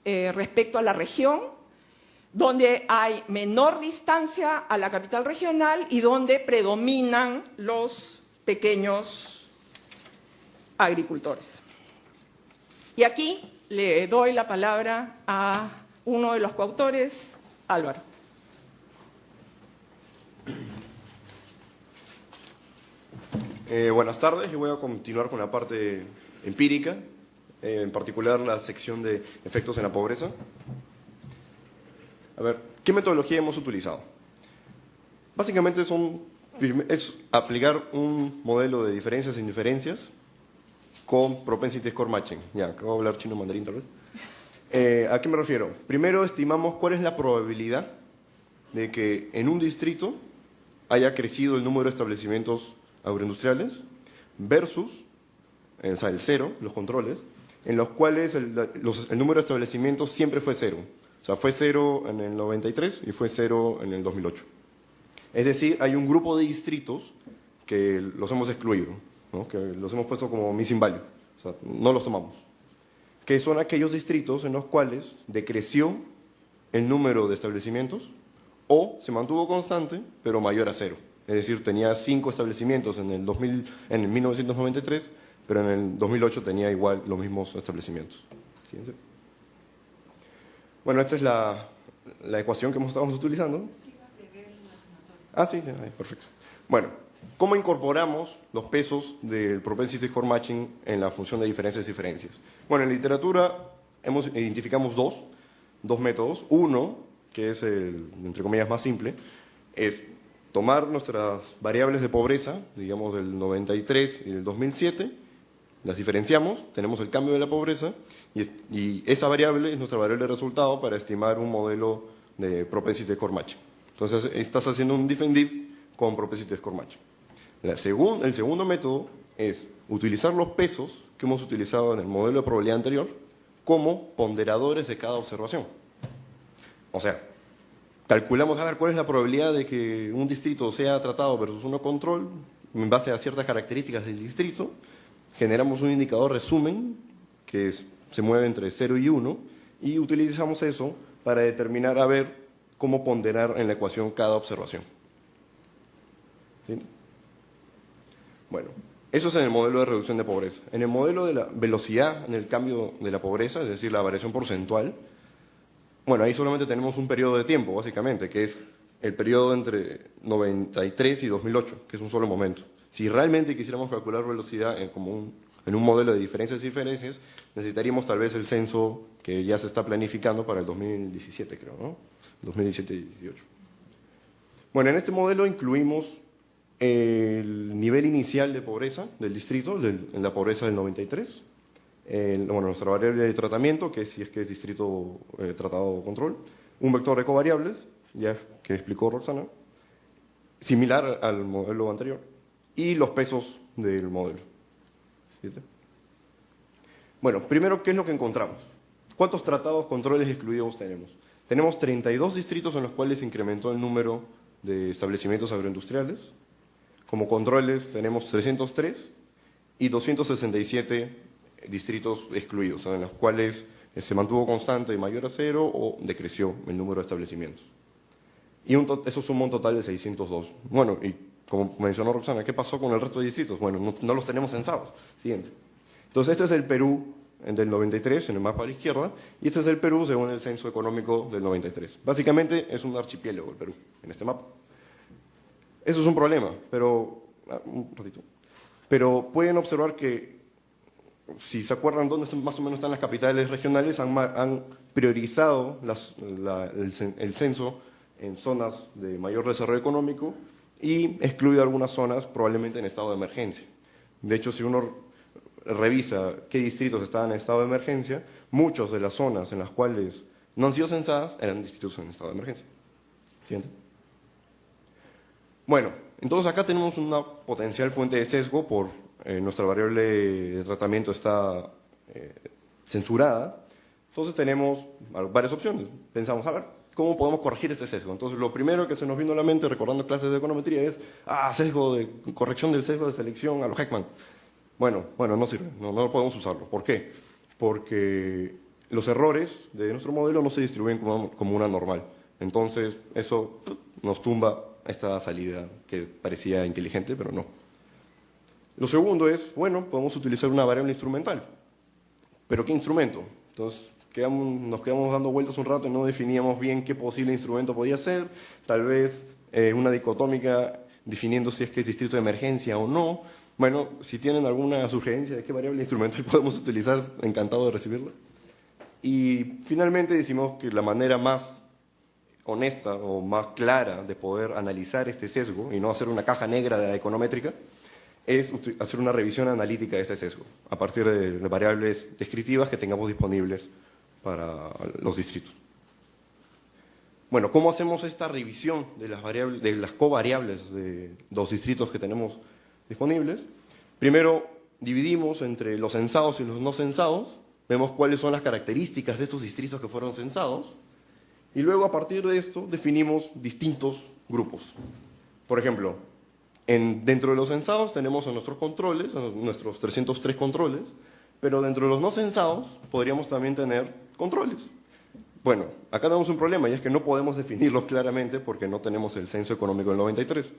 respecto a la región, donde hay menor distancia a la capital regional y donde predominan los pequeños agricultores. Y aquí le doy la palabra a uno de los coautores, Álvaro. Buenas tardes, yo voy a continuar con la parte empírica, en particular la sección de efectos en la pobreza. A ver, ¿qué metodología hemos utilizado? Básicamente es aplicar un modelo de diferencias e indiferencias con propensity score matching. Ya, acabo de hablar chino mandarín tal vez. ¿A qué me refiero? Primero estimamos cuál es la probabilidad de que en un distrito haya crecido el número de establecimientos agroindustriales versus, o sea, el cero, los controles, en los cuales el número de establecimientos siempre fue cero. O sea, fue cero en el 93 y fue cero en el 2008. Es decir, hay un grupo de distritos que los hemos excluido, ¿no? Que los hemos puesto como missing value, o sea, no los tomamos. Que son aquellos distritos en los cuales decreció el número de establecimientos o se mantuvo constante, pero mayor a cero. Es decir, tenía 5 establecimientos en el 1993, pero en el 2008 tenía igual los mismos establecimientos. ¿Siguiente? Bueno, esta es la ecuación que estábamos utilizando. Ah, sí, perfecto. Bueno, ¿cómo incorporamos los pesos del propensity score matching en la función de diferencias y diferencias? Bueno, en literatura identificamos dos métodos. Uno, que es el, entre comillas, más simple, es tomar nuestras variables de pobreza, digamos del 93 y del 2007, las diferenciamos, tenemos el cambio de la pobreza, y esa variable es nuestra variable de resultado para estimar un modelo de propensity score matching. Entonces, estás haciendo un diff and diff con propensity score matching. El segundo método es utilizar los pesos que hemos utilizado en el modelo de probabilidad anterior como ponderadores de cada observación. O sea, calculamos a ver cuál es la probabilidad de que un distrito sea tratado versus uno control en base a ciertas características del distrito. Generamos un indicador resumen que se mueve entre 0 y 1 y utilizamos eso para determinar a ver cómo ponderar en la ecuación cada observación. ¿Sí? Bueno, eso es en el modelo de reducción de pobreza. En el modelo de la velocidad en el cambio de la pobreza, es decir, la variación porcentual, bueno, ahí solamente tenemos un periodo de tiempo, básicamente, que es el periodo entre 93 y 2008, que es un solo momento. Si realmente quisiéramos calcular velocidad en un modelo de diferencias y diferencias, necesitaríamos tal vez el censo que ya se está planificando para el 2017, creo, ¿no? 2017 y 2018. Bueno, en este modelo incluimos el nivel inicial de pobreza del distrito, en la pobreza del 93, nuestra variable de tratamiento, que si es que es distrito tratado o control, un vector de covariables, ya que explicó Roxana, similar al modelo anterior, y los pesos del modelo. ¿Siete? Bueno, primero, ¿qué es lo que encontramos? ¿Cuántos tratados, controles excluidos tenemos? Tenemos 32 distritos en los cuales se incrementó el número de establecimientos agroindustriales. Como controles tenemos 303 y 267 distritos excluidos, en los cuales se mantuvo constante y mayor a cero o decreció el número de establecimientos. Y eso suma un total de 602. Bueno, y como mencionó Roxana, ¿qué pasó con el resto de distritos? Bueno, no los tenemos censados. Siguiente. Entonces, este es el Perú del 93, en el mapa a la izquierda, y este es el Perú según el censo económico del 93. Básicamente es un archipiélago el Perú, en este mapa. Eso es un problema, pero... un ratito. Pero pueden observar que, si se acuerdan dónde más o menos están las capitales regionales, han priorizado el censo en zonas de mayor desarrollo económico y excluido algunas zonas probablemente en estado de emergencia. De hecho, si uno revisa qué distritos estaban en estado de emergencia, muchas de las zonas en las cuales no han sido censadas eran distritos en estado de emergencia. ¿Siguiente? Bueno, entonces acá tenemos una potencial fuente de sesgo por nuestra variable de tratamiento está censurada, entonces tenemos varias opciones. Pensamos, a ver, ¿cómo podemos corregir este sesgo? Entonces, lo primero que se nos vino a la mente, recordando clases de econometría, es, sesgo de corrección del sesgo de selección a lo Heckman. Bueno, no sirve, no podemos usarlo. ¿Por qué? Porque los errores de nuestro modelo no se distribuyen como una normal. Entonces, eso nos tumba esta salida que parecía inteligente, pero no. Lo segundo es, bueno, podemos utilizar una variable instrumental. ¿Pero qué instrumento? Entonces, nos quedamos dando vueltas un rato y no definíamos bien qué posible instrumento podía ser. Tal vez una dicotómica definiendo si es que es distrito de emergencia o no. Bueno, si tienen alguna sugerencia de qué variable instrumental podemos utilizar, encantado de recibirla. Y finalmente decimos que la manera más honesta o más clara de poder analizar este sesgo y no hacer una caja negra de la econométrica es hacer una revisión analítica de este sesgo a partir de variables descriptivas que tengamos disponibles para los distritos. Bueno, ¿cómo hacemos esta revisión de las covariables de los distritos que tenemos disponibles? Primero, dividimos entre los censados y los no censados, vemos cuáles son las características de estos distritos que fueron censados, y luego a partir de esto definimos distintos grupos. Por ejemplo, dentro de los censados tenemos a nuestros controles, a nuestros 303 controles, pero dentro de los no censados podríamos también tener controles. Bueno, acá tenemos un problema y es que no podemos definirlos claramente porque no tenemos el censo económico del 93.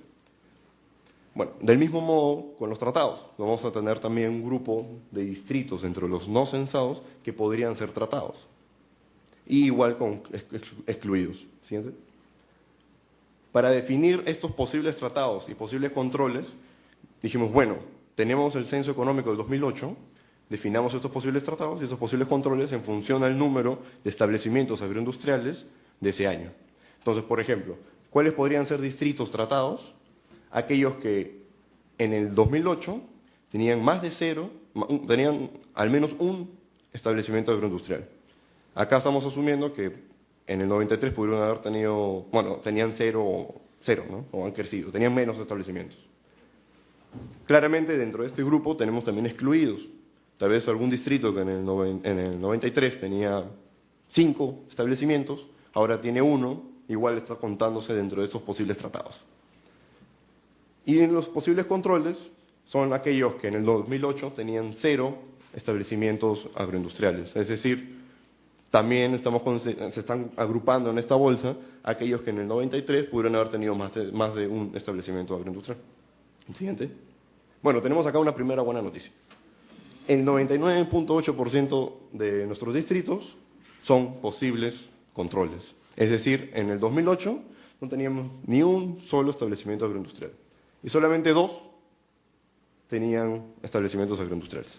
Bueno, del mismo modo con los tratados, vamos a tener también un grupo de distritos dentro de los no censados que podrían ser tratados. Y igual con excluidos. ¿Siguiente? Para definir estos posibles tratados y posibles controles, dijimos, bueno, tenemos el censo económico del 2008, definamos estos posibles tratados y estos posibles controles en función al número de establecimientos agroindustriales de ese año. Entonces, por ejemplo, ¿cuáles podrían ser distritos tratados? Aquellos que en el 2008 tenían más de cero, tenían al menos un establecimiento agroindustrial. Acá estamos asumiendo que en el 93 pudieron haber tenido, bueno, tenían cero, ¿no? O han crecido, tenían menos establecimientos. Claramente dentro de este grupo tenemos también excluidos. Tal vez algún distrito que en el 93 tenía 5 establecimientos, ahora tiene 1, igual está contándose dentro de estos posibles tratados. Y en los posibles controles son aquellos que en el 2008 tenían 0 establecimientos agroindustriales, es decir, también se están agrupando en esta bolsa aquellos que en el 93 pudieron haber tenido más de un establecimiento agroindustrial. Siguiente. Bueno, tenemos acá una primera buena noticia. El 99.8% de nuestros distritos son posibles controles. Es decir, en el 2008 no teníamos ni un solo establecimiento agroindustrial. Y solamente 2 tenían establecimientos agroindustriales.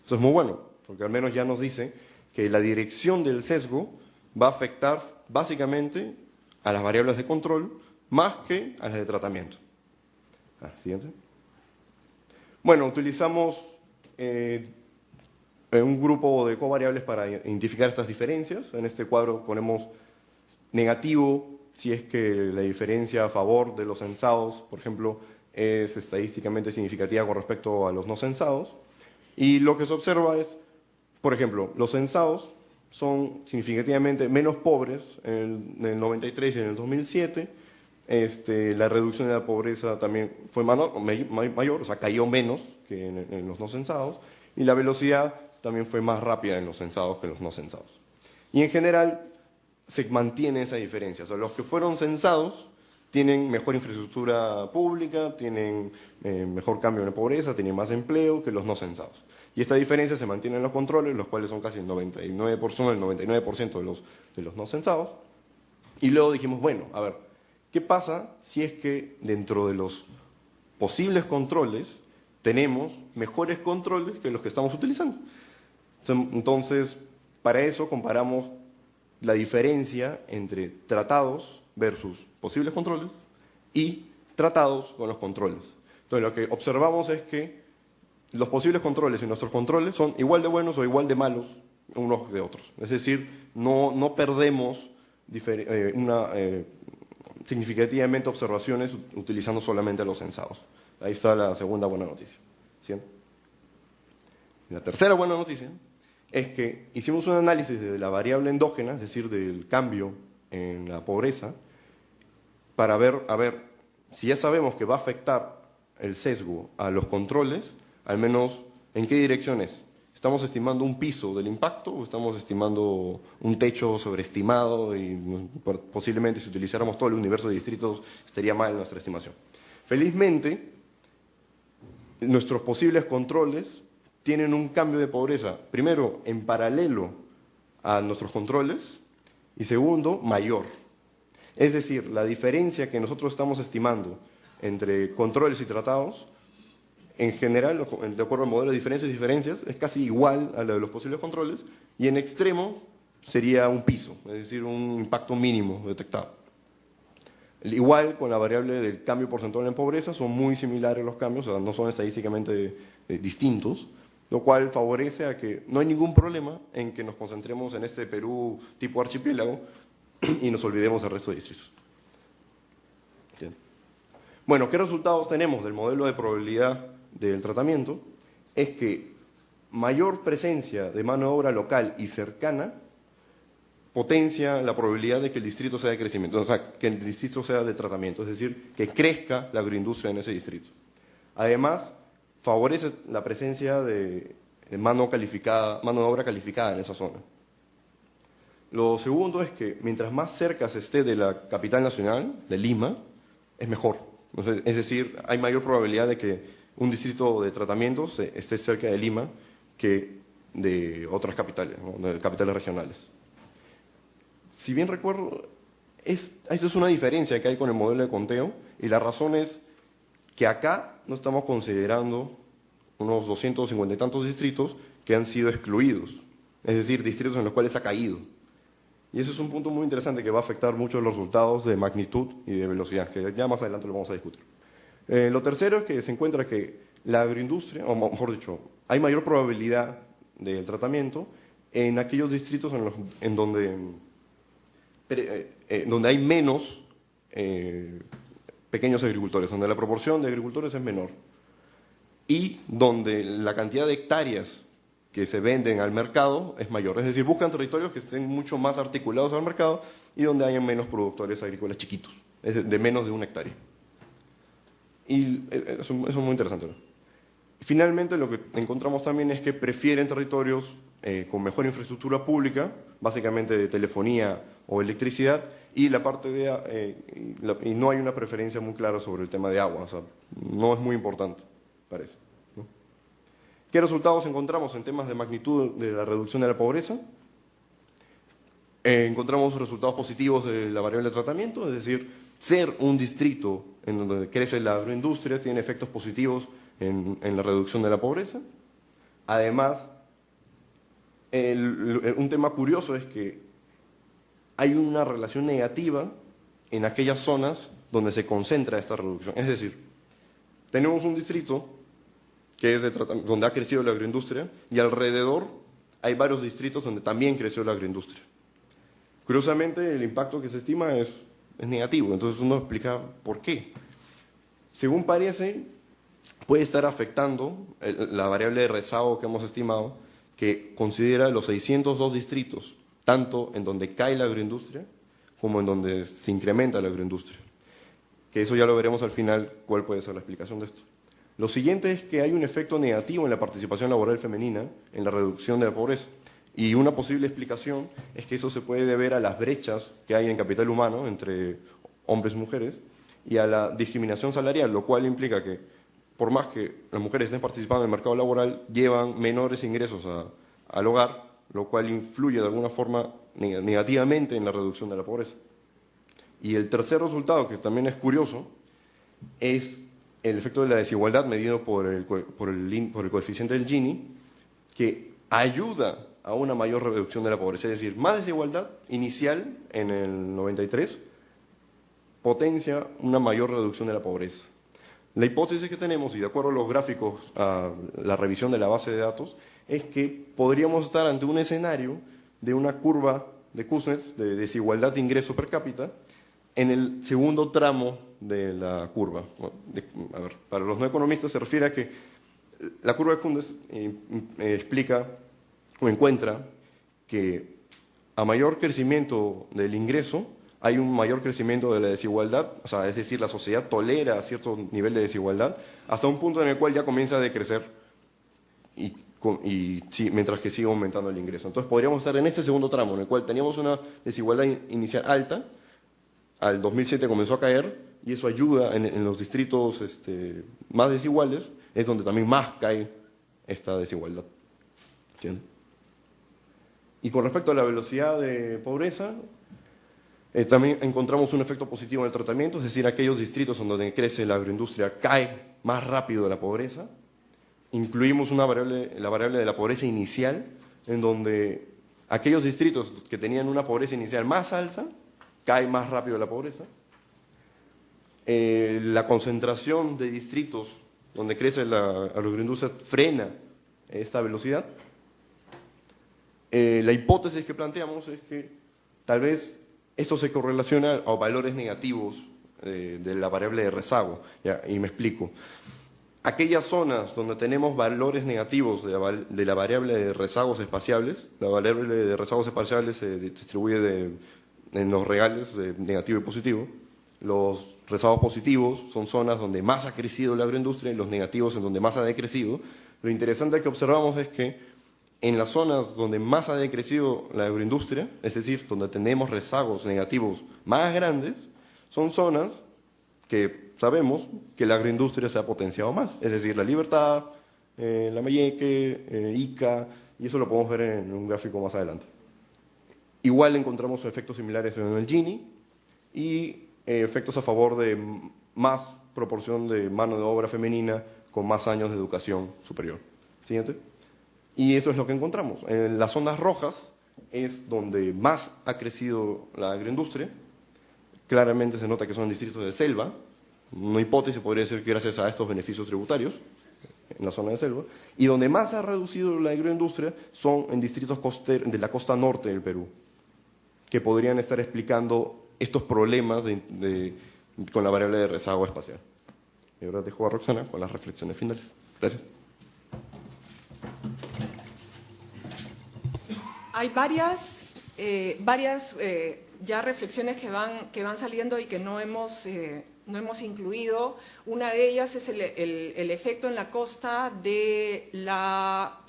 Eso es muy bueno, porque al menos ya nos dice que la dirección del sesgo va a afectar básicamente a las variables de control más que a las de tratamiento. Siguiente. Bueno, utilizamos un grupo de covariables para identificar estas diferencias. En este cuadro ponemos negativo si es que la diferencia a favor de los censados, por ejemplo, es estadísticamente significativa con respecto a los no censados. Y lo que se observa es, por ejemplo, los censados son significativamente menos pobres en el 93 y en el 2007. La reducción de la pobreza también fue mayor, o sea, cayó menos que en los no censados. Y la velocidad también fue más rápida en los censados que en los no censados. Y en general se mantiene esa diferencia. O sea, los que fueron censados tienen mejor infraestructura pública, tienen mejor cambio en la pobreza, tienen más empleo que los no censados. Y esta diferencia se mantiene en los controles, los cuales son casi el 99%, el 99% de los no censados. Y luego dijimos, bueno, a ver, ¿qué pasa si es que dentro de los posibles controles tenemos mejores controles que los que estamos utilizando? Entonces, para eso comparamos la diferencia entre tratados versus posibles controles y tratados con los controles. Entonces, lo que observamos es que los posibles controles y nuestros controles son igual de buenos o igual de malos unos de otros. Es decir, no perdemos significativamente observaciones utilizando solamente los censados. Ahí está la segunda buena noticia. ¿cierto? La tercera buena noticia es que hicimos un análisis de la variable endógena, es decir, del cambio en la pobreza, para ver, si ya sabemos que va a afectar el sesgo a los controles, al menos en qué direcciones. ¿Estamos estimando un piso del impacto o estamos estimando un techo sobreestimado y posiblemente si utilizáramos todo el universo de distritos estaría mal nuestra estimación? Felizmente, nuestros posibles controles tienen un cambio de pobreza, primero, en paralelo a nuestros controles y segundo, mayor. Es decir, la diferencia que nosotros estamos estimando entre controles y tratados, en general, de acuerdo al modelo de diferencias y diferencias, es casi igual a la de los posibles controles y en extremo sería un piso, es decir, un impacto mínimo detectado. Igual con la variable del cambio porcentual en pobreza, son muy similares los cambios, o sea, no son estadísticamente distintos, lo cual favorece a que no hay ningún problema en que nos concentremos en este Perú tipo archipiélago y nos olvidemos del resto de distritos. Bien. Bueno, ¿qué resultados tenemos del modelo de probabilidad del tratamiento? Es que mayor presencia de mano de obra local y cercana potencia la probabilidad de que el distrito sea de crecimiento, o sea, que el distrito sea de tratamiento, es decir, que crezca la agroindustria en ese distrito. Además, favorece la presencia de mano de obra calificada en esa zona. Lo segundo es que mientras más cerca se esté de la capital nacional, de Lima, es mejor. Es decir, hay mayor probabilidad de que un distrito de tratamiento esté cerca de Lima que de otras capitales, ¿no? De capitales regionales. Si bien recuerdo, esta es una diferencia que hay con el modelo de conteo y la razón es que acá no estamos considerando unos 250 y tantos distritos que han sido excluidos, es decir, distritos en los cuales ha caído. Y eso es un punto muy interesante que va a afectar mucho los resultados de magnitud y de velocidad, que ya más adelante lo vamos a discutir. Lo tercero es que se encuentra que la agroindustria, o mejor dicho, hay mayor probabilidad del tratamiento en aquellos distritos en donde hay menos pequeños agricultores, donde la proporción de agricultores es menor y donde la cantidad de hectáreas que se venden al mercado es mayor. Es decir, buscan territorios que estén mucho más articulados al mercado y donde hayan menos productores agrícolas chiquitos, de menos de 1 hectárea. Y eso es muy interesante, ¿no? Finalmente, lo que encontramos también es que prefieren territorios con mejor infraestructura pública, básicamente de telefonía o electricidad, y la parte y no hay una preferencia muy clara sobre el tema de agua, o sea, no es muy importante, parece, ¿no? ¿Qué resultados encontramos en temas de magnitud de la reducción de la pobreza? Encontramos resultados positivos de la variable de tratamiento, es decir, ser un distrito en donde crece la agroindustria tiene efectos positivos en la reducción de la pobreza. Además, un tema curioso es que hay una relación negativa en aquellas zonas donde se concentra esta reducción. Es decir, tenemos un distrito que es donde ha crecido la agroindustria y alrededor hay varios distritos donde también creció la agroindustria. Curiosamente, el impacto que se estima es negativo, entonces uno explica por qué. Según parece, puede estar afectando la variable de rezago que hemos estimado, que considera los 602 distritos, tanto en donde cae la agroindustria como en donde se incrementa la agroindustria. Que eso ya lo veremos al final, cuál puede ser la explicación de esto. Lo siguiente es que hay un efecto negativo en la participación laboral femenina en la reducción de la pobreza. Y una posible explicación es que eso se puede deber a las brechas que hay en capital humano entre hombres y mujeres y a la discriminación salarial, lo cual implica que por más que las mujeres estén participando en el mercado laboral, llevan menores ingresos al hogar, lo cual influye de alguna forma negativamente en la reducción de la pobreza. Y el tercer resultado, que también es curioso, es el efecto de la desigualdad medido por el coeficiente del Gini, que ayuda a una mayor reducción de la pobreza. Es decir, más desigualdad inicial en el 93 potencia una mayor reducción de la pobreza. La hipótesis que tenemos, y de acuerdo a los gráficos, a la revisión de la base de datos, es que podríamos estar ante un escenario de una curva de Kuznets de desigualdad de ingreso per cápita en el segundo tramo de la curva. Para los no economistas se refiere a que La curva de Kundes explica o encuentra que a mayor crecimiento del ingreso, hay un mayor crecimiento de la desigualdad, o sea, es decir, la sociedad tolera cierto nivel de desigualdad, hasta un punto en el cual ya comienza a decrecer mientras que sigue aumentando el ingreso. Entonces podríamos estar en este segundo tramo, en el cual teníamos una desigualdad inicial alta, al 2007 comenzó a caer, y eso ayuda en los distritos más desiguales, es donde también más cae esta desigualdad. ¿Entiendes? Y con respecto a la velocidad de pobreza, también encontramos un efecto positivo en el tratamiento, es decir, aquellos distritos donde crece la agroindustria cae más rápido de la pobreza. Incluimos la variable de la pobreza inicial, en donde aquellos distritos que tenían una pobreza inicial más alta, cae más rápido la pobreza. La concentración de distritos donde crece la agroindustria frena esta velocidad. La hipótesis que planteamos es que tal vez esto se correlaciona a valores negativos de la variable de rezago. ¿Ya? Y me explico. Aquellas zonas donde tenemos valores negativos de la variable de rezagos espaciales, la variable de rezagos espaciales se distribuye en los reales de negativo y positivo. Los rezagos positivos son zonas donde más ha crecido la agroindustria y los negativos en donde más ha decrecido. Lo interesante que observamos es que en las zonas donde más ha decrecido la agroindustria, es decir, donde tenemos rezagos negativos más grandes, son zonas que sabemos que la agroindustria se ha potenciado más. Es decir, La Libertad, Lambayeque, Ica, y eso lo podemos ver en un gráfico más adelante. Igual encontramos efectos similares en el Gini y efectos a favor de más proporción de mano de obra femenina con más años de educación superior. Siguiente. Y eso es lo que encontramos. En las zonas rojas es donde más ha crecido la agroindustria. Claramente se nota que son distritos de selva. Una hipótesis podría ser que gracias a estos beneficios tributarios en la zona de selva. Y donde más ha reducido la agroindustria son en distritos de la costa norte del Perú, que podrían estar explicando estos problemas con la variable de rezago espacial. Y ahora dejo a Roxana con las reflexiones finales. Gracias. Hay varias ya reflexiones que van saliendo y que no hemos incluido. Una de ellas es el efecto en la costa de la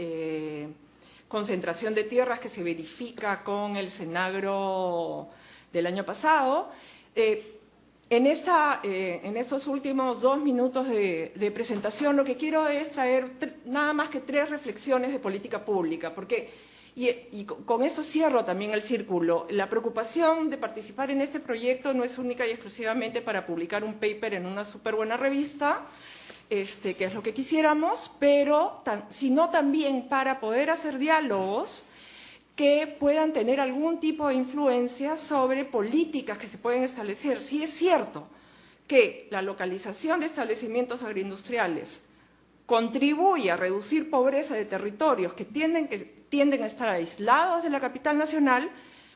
concentración de tierras que se verifica con el Senagro del año pasado. En estos últimos 2 minutos de presentación, lo que quiero es traer nada más que 3 reflexiones de política pública, porque, y con esto cierro también el círculo, la preocupación de participar en este proyecto no es única y exclusivamente para publicar un paper en una súper buena revista, que es lo que quisiéramos, pero sino también para poder hacer diálogos que puedan tener algún tipo de influencia sobre políticas que se pueden establecer. Sí es cierto que la localización de establecimientos agroindustriales contribuye a reducir pobreza de territorios que tienden a estar aislados de la capital nacional,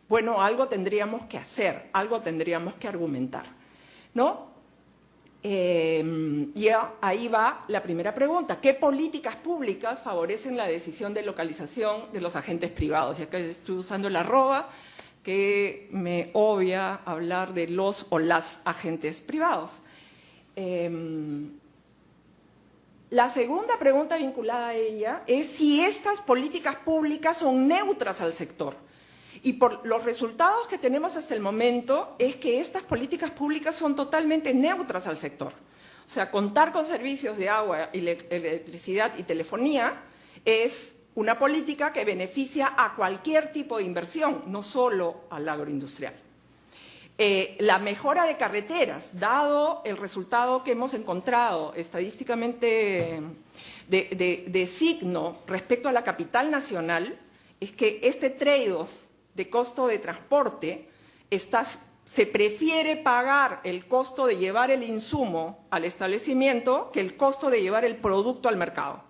bueno, algo tendríamos que hacer, algo tendríamos que argumentar, ¿no? Y ahí va la primera pregunta. ¿Qué políticas públicas favorecen la decisión de localización de los agentes privados? Y acá estoy usando el arroba que me obvia hablar de los o las agentes privados. La segunda pregunta vinculada a ella es si estas políticas públicas son neutras al sector. Y por los resultados que tenemos hasta el momento es que estas políticas públicas son totalmente neutras al sector. O sea, contar con servicios de agua, electricidad y telefonía es una política que beneficia a cualquier tipo de inversión, no solo al agroindustrial. La mejora de carreteras, dado el resultado que hemos encontrado estadísticamente de signo respecto a la capital nacional, es que este trade-off de costo de transporte, se prefiere pagar el costo de llevar el insumo al establecimiento que el costo de llevar el producto al mercado.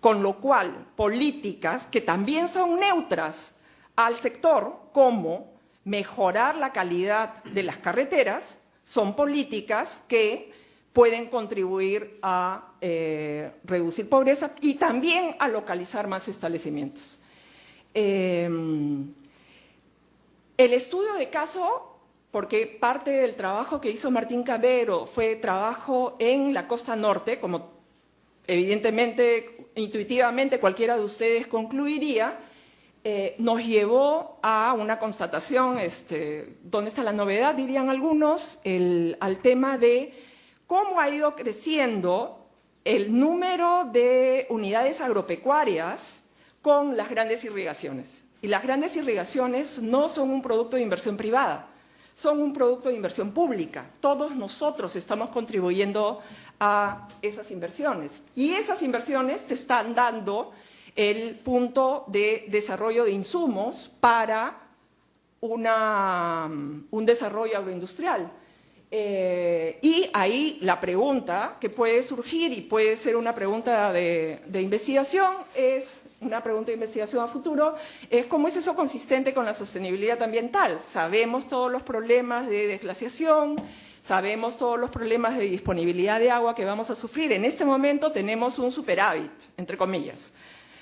Con lo cual, políticas que también son neutras al sector, como mejorar la calidad de las carreteras, son políticas que pueden contribuir a reducir pobreza y también a localizar más establecimientos. El estudio de caso, porque parte del trabajo que hizo Martín Cavero fue trabajo en la costa norte, como evidentemente, intuitivamente cualquiera de ustedes concluiría, nos llevó a una constatación, ¿dónde está la novedad?, dirían algunos, al tema de cómo ha ido creciendo el número de unidades agropecuarias con las grandes irrigaciones. Y las grandes irrigaciones no son un producto de inversión privada, son un producto de inversión pública. Todos nosotros estamos contribuyendo a esas inversiones. Y esas inversiones te están dando el punto de desarrollo de insumos para un desarrollo agroindustrial. Y ahí la pregunta que puede surgir, y puede ser una pregunta de investigación, es una pregunta de investigación a futuro, es cómo es eso consistente con la sostenibilidad ambiental. Sabemos todos los problemas de desglaciación, sabemos todos los problemas de disponibilidad de agua que vamos a sufrir. En este momento tenemos un superávit, entre comillas,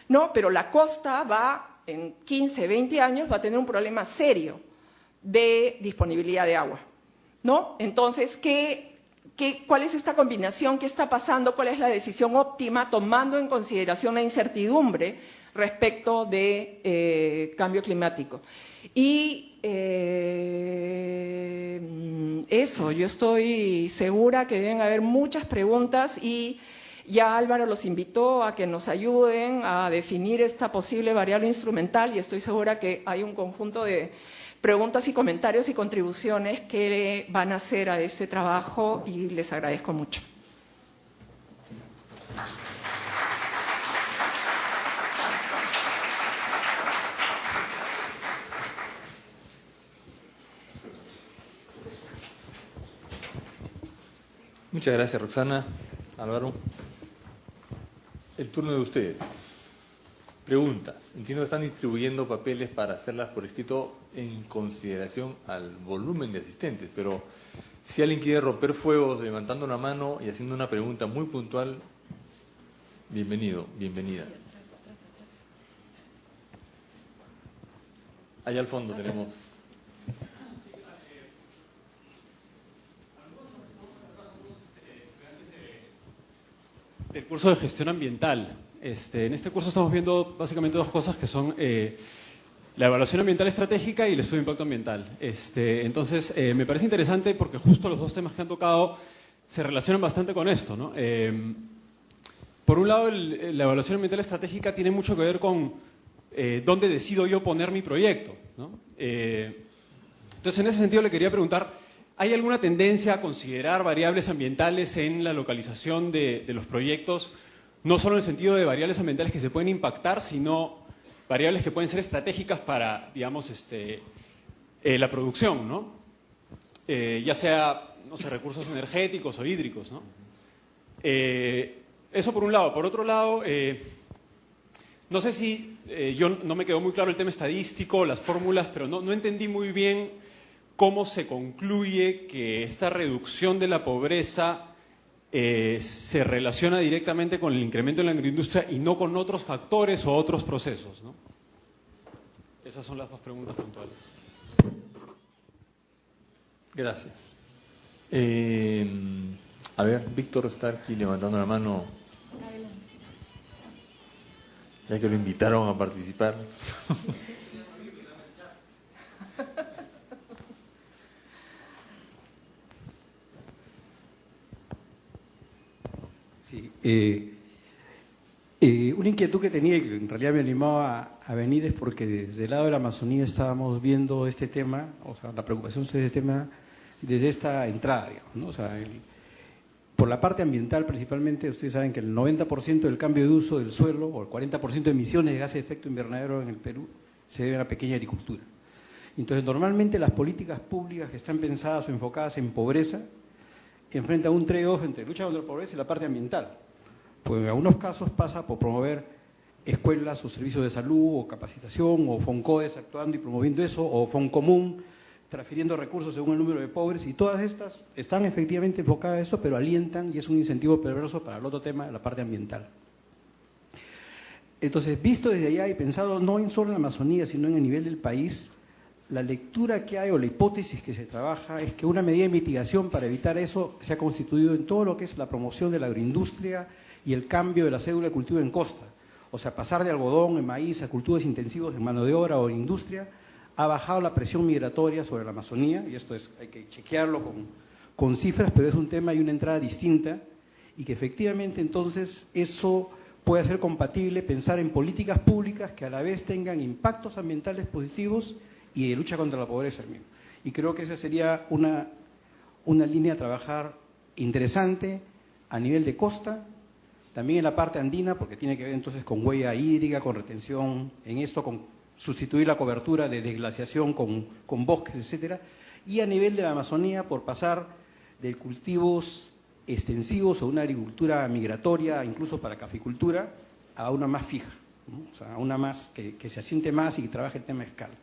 ¿no? Pero la costa va, en 15, 20 años, va a tener un problema serio de disponibilidad de agua, ¿no? Entonces, ¿cuál es esta combinación? ¿Qué está pasando? ¿Cuál es la decisión óptima tomando en consideración la incertidumbre respecto de cambio climático? Y eso, yo estoy segura que deben haber muchas preguntas y ya Álvaro los invitó a que nos ayuden a definir esta posible variable instrumental y estoy segura que hay un conjunto de preguntas y comentarios y contribuciones que van a hacer a este trabajo y les agradezco mucho. Muchas gracias, Roxana. Álvaro. El turno de ustedes. Preguntas. Entiendo que están distribuyendo papeles para hacerlas por escrito en consideración al volumen de asistentes, pero si alguien quiere romper fuegos levantando una mano y haciendo una pregunta muy puntual, bienvenido, bienvenida. Allá al fondo tenemos. El curso de gestión ambiental. En este curso estamos viendo básicamente dos cosas que son la evaluación ambiental estratégica y el estudio de impacto ambiental. Entonces, me parece interesante porque justo los dos temas que han tocado se relacionan bastante con esto, ¿no? Por un lado, la evaluación ambiental estratégica tiene mucho que ver con dónde decido yo poner mi proyecto, ¿no? Entonces, en ese sentido le quería preguntar, ¿hay alguna tendencia a considerar variables ambientales en la localización de los proyectos? No solo en el sentido de variables ambientales que se pueden impactar, sino variables que pueden ser estratégicas para, digamos, la producción, ¿no? Ya sea, no sé, recursos energéticos o hídricos, ¿no? Eso por un lado. Por otro lado, no sé si, yo no me quedó muy claro el tema estadístico, las fórmulas, pero no entendí muy bien cómo se concluye que esta reducción de la pobreza se relaciona directamente con el incremento en la agroindustria y no con otros factores o otros procesos, ¿no? Esas son las dos preguntas puntuales. Gracias. A ver, Víctor está aquí levantando la mano. Ya que lo invitaron a participar. Sí, una inquietud que tenía y que en realidad me animaba a venir es porque desde el lado de la Amazonía estábamos viendo este tema, o sea, la preocupación sobre este tema desde esta entrada, digamos, ¿no? O sea, por la parte ambiental principalmente, ustedes saben que el 90% del cambio de uso del suelo o el 40% de emisiones de gases de efecto invernadero en el Perú se debe a la pequeña agricultura. Entonces, normalmente las políticas públicas que están pensadas o enfocadas en pobreza enfrenta un trade-off entre lucha contra la pobreza y la parte ambiental. Pues en algunos casos pasa por promover escuelas o servicios de salud o capacitación o FONCODES actuando y promoviendo eso, o FONCOMUN transfiriendo recursos según el número de pobres, y todas estas están efectivamente enfocadas a esto, pero alientan y es un incentivo perverso para el otro tema, la parte ambiental. Entonces, visto desde allá y pensado no en solo en la Amazonía, sino en el nivel del país, la lectura que hay o la hipótesis que se trabaja es que una medida de mitigación para evitar eso se ha constituido en todo lo que es la promoción de la agroindustria y el cambio de la cédula de cultivo en costa. O sea, pasar de algodón, en maíz, a cultivos intensivos en mano de obra o en industria, ha bajado la presión migratoria sobre la Amazonía, y esto es, hay que chequearlo con cifras, pero es un tema y una entrada distinta, y que efectivamente entonces eso puede ser compatible pensar en políticas públicas que a la vez tengan impactos ambientales positivos y de lucha contra la pobreza. Y creo que esa sería una línea a trabajar interesante a nivel de costa, también en la parte andina, porque tiene que ver entonces con huella hídrica, con retención, en esto con sustituir la cobertura de desglaciación con bosques, etcétera, y a nivel de la Amazonía por pasar de cultivos extensivos o una agricultura migratoria, incluso para caficultura, a una más fija, ¿no? O sea, a una más que se asiente más y que trabaje el tema de escala.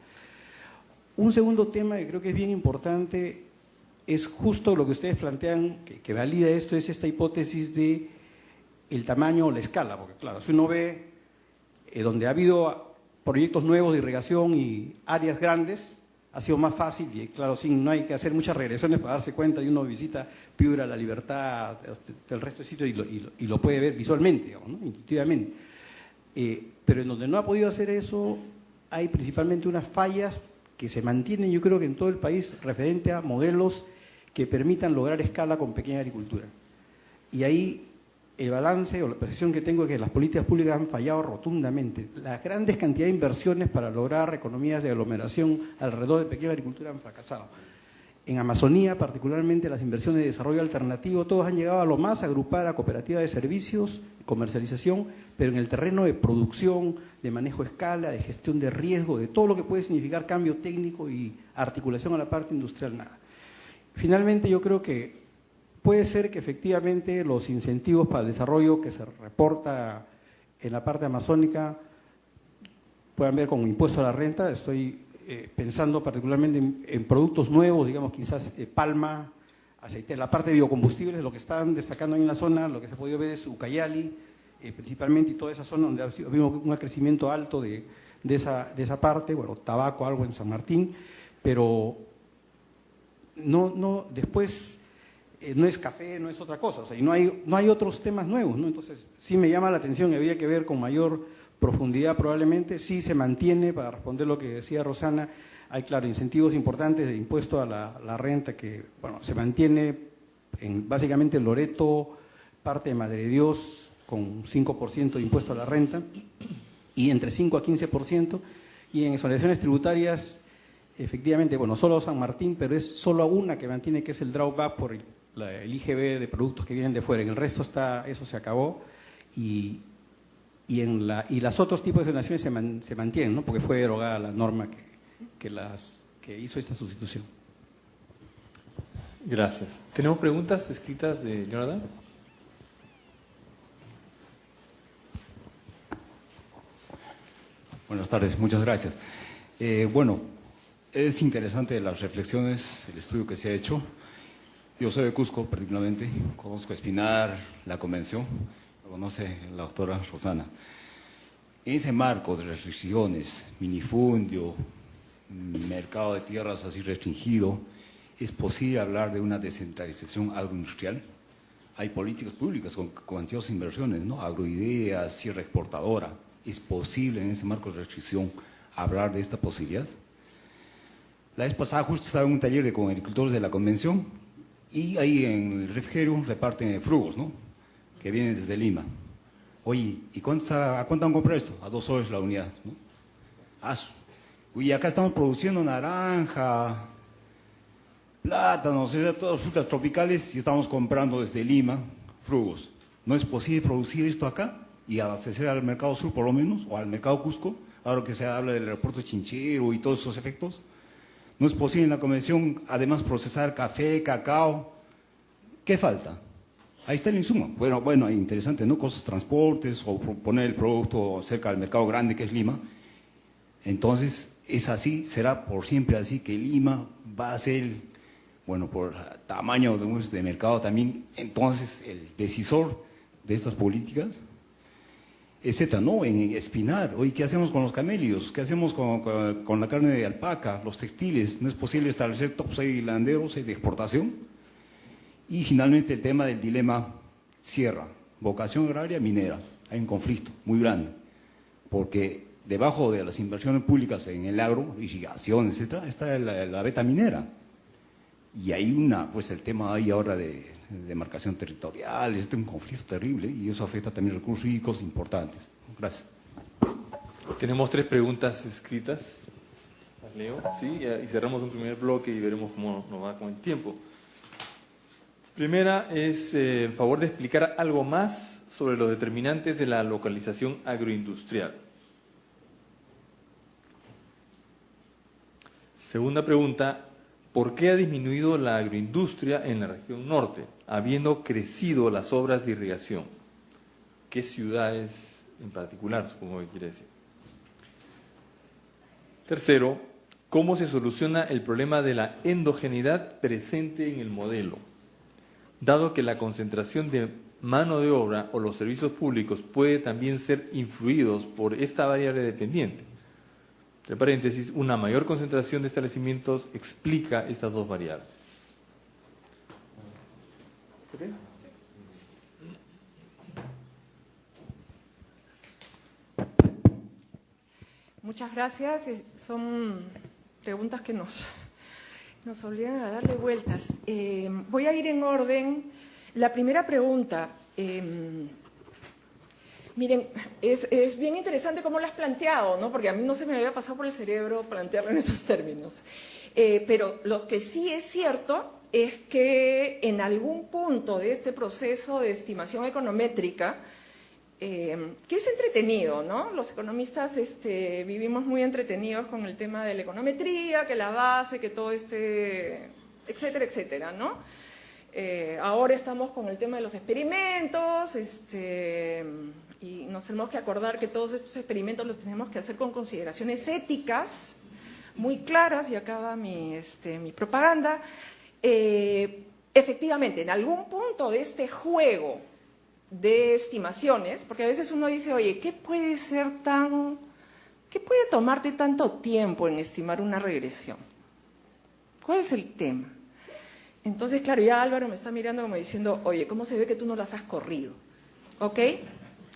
Un segundo tema que creo que es bien importante es justo lo que ustedes plantean, que valida esto, es esta hipótesis de el tamaño o la escala, porque claro, si uno ve donde ha habido proyectos nuevos de irrigación y áreas grandes, ha sido más fácil y claro, no hay que hacer muchas regresiones para darse cuenta, y uno visita Piura, La Libertad, el resto de sitios y lo puede ver visualmente, digamos, ¿no? Intuitivamente. Pero en donde no ha podido hacer eso, hay principalmente unas fallas que se mantienen, yo creo que en todo el país, referente a modelos que permitan lograr escala con pequeña agricultura. Y ahí el balance o la percepción que tengo es que las políticas públicas han fallado rotundamente. Las grandes cantidades de inversiones para lograr economías de aglomeración alrededor de pequeña agricultura han fracasado. En Amazonía, particularmente las inversiones de desarrollo alternativo, todos han llegado a lo más agrupar a cooperativas de servicios, comercialización, pero en el terreno de producción, de manejo a escala, de gestión de riesgo, de todo lo que puede significar cambio técnico y articulación a la parte industrial, nada. Finalmente, yo creo que puede ser que efectivamente los incentivos para el desarrollo que se reporta en la parte amazónica puedan ver como impuesto a la renta. Estoy pensando particularmente en productos nuevos, digamos quizás palma, aceite, la parte de biocombustibles, lo que están destacando ahí en la zona, lo que se ha podido ver es Ucayali, principalmente, y toda esa zona donde ha habido un crecimiento alto de esa parte, bueno, tabaco, algo en San Martín, pero no después no es café, no es otra cosa, o sea, y no hay otros temas nuevos, ¿no? Entonces sí me llama la atención y habría que ver con mayor profundidad probablemente. Sí se mantiene, para responder lo que decía Rosana, hay claro incentivos importantes de impuesto a la renta que, bueno, se mantiene básicamente en Loreto, parte de Madre de Dios con 5% de impuesto a la renta y entre 5 a 15%, y en exoneraciones tributarias efectivamente, bueno, solo San Martín, pero es solo una que mantiene, que es el drawback por el IGB de productos que vienen de fuera. En el resto eso se acabó, y los otros tipos de exoneraciones se mantienen, ¿no? Porque fue derogada la norma que hizo esta sustitución. Gracias. ¿Tenemos preguntas escritas de Jonathan? Buenas tardes, muchas gracias. Bueno, es interesante las reflexiones, el estudio que se ha hecho. Yo soy de Cusco particularmente, conozco Espinar, la convención, lo conoce la doctora Rosana. En ese marco de restricciones, minifundio, mercado de tierras así restringido, ¿es posible hablar de una descentralización agroindustrial? Hay políticas públicas con cuantiosas inversiones, ¿no? Agroideas, sierra exportadora. ¿Es posible en ese marco de restricción hablar de esta posibilidad? La vez pasada justo estaba en un taller con agricultores de la convención, y ahí en el refrigerio reparten frugos, ¿no? Que vienen desde Lima. Oye, ¿y a cuánto han comprado esto? A 2 soles la unidad, ¿no? Y acá estamos produciendo naranja, plátanos, todas frutas tropicales, y estamos comprando desde Lima frugos. ¿No es posible producir esto acá y abastecer al mercado sur por lo menos, o al mercado Cusco, ahora que se habla del aeropuerto Chinchero y todos esos efectos? ¿No es posible en la convención además procesar café, cacao? ¿Qué falta? Ahí está el insumo. Bueno, interesante, ¿no? Costos, transportes, o poner el producto cerca del mercado grande que es Lima. Entonces, es así, será por siempre así, que Lima va a ser, bueno, por tamaño de mercado también, entonces el decisor de estas políticas, etcétera, ¿no? En Espinar, hoy, ¿qué hacemos con los camelios? ¿Qué hacemos con la carne de alpaca, los textiles? ¿No es posible establecer top 6 landeros de exportación? Y finalmente el tema del dilema sierra, vocación agraria, minera. Hay un conflicto muy grande, porque debajo de las inversiones públicas en el agro, irrigación, etcétera, está la beta minera. Y hay pues el tema ahí ahora de demarcación territorial, es un conflicto terrible y eso afecta también recursos hídricos importantes. Gracias. Tenemos 3 preguntas escritas. Las leo, ¿sí? Y cerramos un primer bloque y veremos cómo nos va con el tiempo. Primera es en favor de explicar algo más sobre los determinantes de la localización agroindustrial. Segunda pregunta, ¿por qué ha disminuido la agroindustria en la región norte, habiendo crecido las obras de irrigación? ¿Qué ciudades en particular, supongo que quiere decir? Tercero, ¿cómo se soluciona el problema de la endogeneidad presente en el modelo? Dado que la concentración de mano de obra o los servicios públicos puede también ser influidos por esta variable dependiente. Entre paréntesis, una mayor concentración de establecimientos explica estas 2 variables. ¿Okay? Muchas gracias. Son preguntas que nos obligan a darle vueltas. Voy a ir en orden. La primera pregunta, miren, es bien interesante cómo lo has planteado, ¿no? Porque a mí no se me había pasado por el cerebro plantearlo en esos términos. Pero lo que sí es cierto es que en algún punto de este proceso de estimación econométrica, que es entretenido, ¿no? Los economistas vivimos muy entretenidos con el tema de la econometría, que la base, que todo etcétera, etcétera, ¿no? Ahora estamos con el tema de los experimentos, y nos tenemos que acordar que todos estos experimentos los tenemos que hacer con consideraciones éticas muy claras, y acaba mi propaganda. Efectivamente, en algún punto de este juego de estimaciones, porque a veces uno dice, oye, ¿qué puede tomarte tanto tiempo en estimar una regresión? ¿Cuál es el tema? Entonces, claro, ya Álvaro me está mirando como diciendo, oye, ¿cómo se ve que tú no las has corrido? ¿Ok?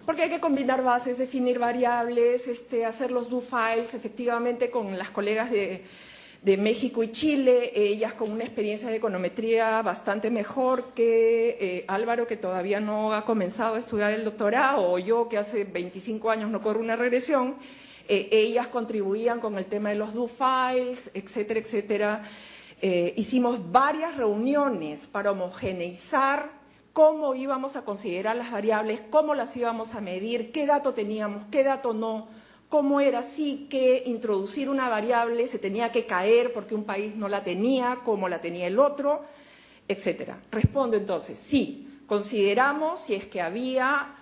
Porque hay que combinar bases, definir variables, hacer los do files, efectivamente con las colegas de México y Chile, ellas con una experiencia de econometría bastante mejor que Álvaro, que todavía no ha comenzado a estudiar el doctorado, o yo, que hace 25 años no corro una regresión. Ellas contribuían con el tema de los do files, etcétera, etcétera. Hicimos varias reuniones para homogeneizar cómo íbamos a considerar las variables, cómo las íbamos a medir, qué dato teníamos, qué dato no, cómo era así que introducir una variable se tenía que caer porque un país no la tenía, como la tenía el otro, etcétera. Respondo entonces, sí, consideramos si es que había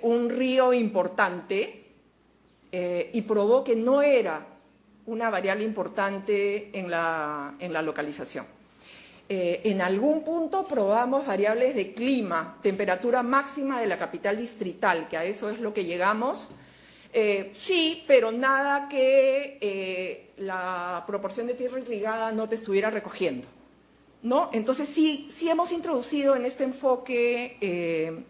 un río importante y probó que no era una variable importante en la localización. En algún punto probamos variables de clima, temperatura máxima de la capital distrital, que a eso es lo que llegamos. Sí, pero nada que la proporción de tierra irrigada no te estuviera recogiendo, ¿no? Entonces sí hemos introducido en este enfoque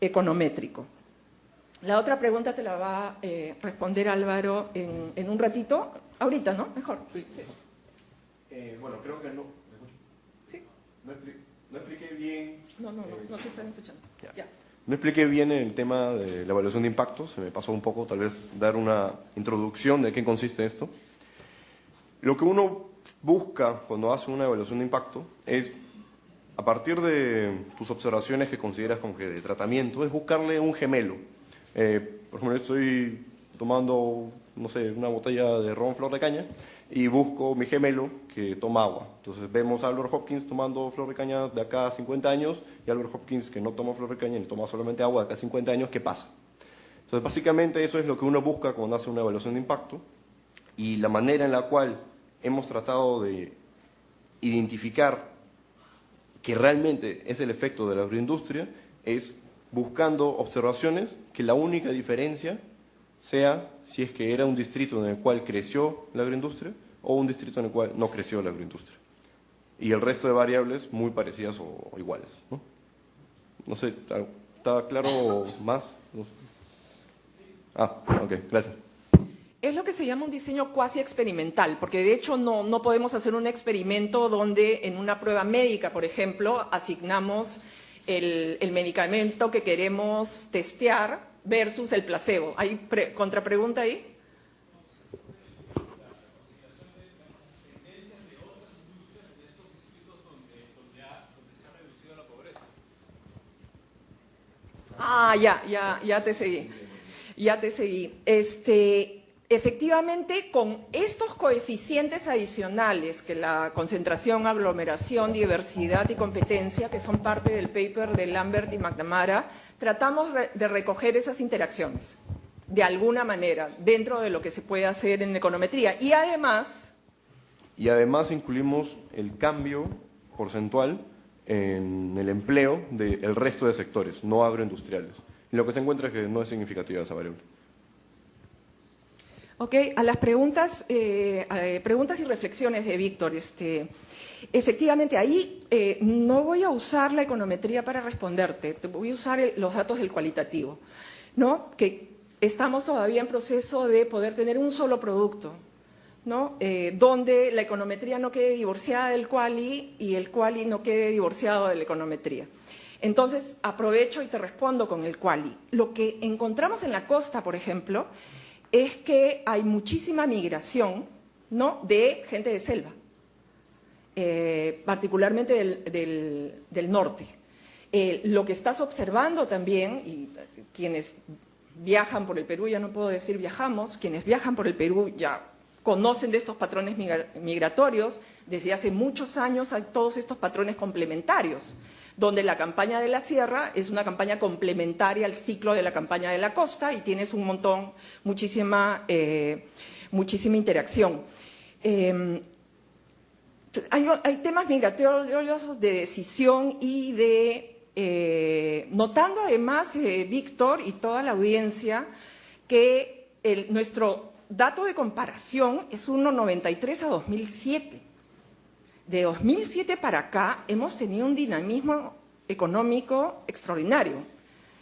econométrico. La otra pregunta te la va a responder Álvaro en un ratito. Ahorita, ¿no? Mejor. Sí. Bueno, creo que no. ¿Me escucho? Sí. No expliqué bien. No te están escuchando. Ya. No expliqué bien el tema de la evaluación de impacto. Se me pasó un poco, tal vez, dar una introducción de qué consiste esto. Lo que uno busca cuando hace una evaluación de impacto es, a partir de tus observaciones que consideras como que de tratamiento, es buscarle un gemelo. Por ejemplo, estoy tomando, no sé, una botella de ron flor de caña y busco mi gemelo que toma agua. Entonces vemos a Albert Hopkins tomando flor de caña de acá a 50 años y Albert Hopkins que no toma flor de caña ni toma solamente agua de acá a 50 años, ¿qué pasa? Entonces, básicamente eso es lo que uno busca cuando hace una evaluación de impacto, y la manera en la cual hemos tratado de identificar que realmente es el efecto de la agroindustria es buscando observaciones que la única diferencia sea si es que era un distrito en el cual creció la agroindustria o un distrito en el cual no creció la agroindustria. Y el resto de variables muy parecidas o iguales, ¿no? No sé, ¿está claro más? Ok, gracias. Es lo que se llama un diseño cuasi experimental, porque de hecho no podemos hacer un experimento donde en una prueba médica, por ejemplo, asignamos el medicamento que queremos testear versus el placebo. ¿Hay contrapregunta ahí? Ya te seguí. Ya te seguí. Efectivamente, con estos coeficientes adicionales, que la concentración, aglomeración, diversidad y competencia, que son parte del paper de Lambert y McNamara, tratamos de recoger esas interacciones, de alguna manera, dentro de lo que se puede hacer en econometría. Y además incluimos el cambio porcentual en el empleo del resto de sectores, no agroindustriales. Y lo que se encuentra es que no es significativa esa variable. Ok, a las preguntas y reflexiones de Víctor. Efectivamente, ahí no voy a usar la econometría para responderte, voy a usar los datos del cualitativo, ¿no? Que estamos todavía en proceso de poder tener un solo producto, ¿no? Donde la econometría no quede divorciada del quali y el quali no quede divorciado de la econometría. Entonces, aprovecho y te respondo con el quali. Lo que encontramos en la costa, por ejemplo, es que hay muchísima migración, ¿no?, de gente de selva, particularmente del norte. Lo que estás observando también, y quienes viajan por el Perú, ya no puedo decir viajamos, quienes viajan por el Perú ya conocen de estos patrones migratorios. Desde hace muchos años hay todos estos patrones complementarios, donde la campaña de la sierra es una campaña complementaria al ciclo de la campaña de la costa y tienes un montón, muchísima interacción. Hay temas migratorios de decisión y notando además, Víctor y toda la audiencia, que nuestro dato de comparación es 1,93 a 2007. De 2007 para acá hemos tenido un dinamismo económico extraordinario.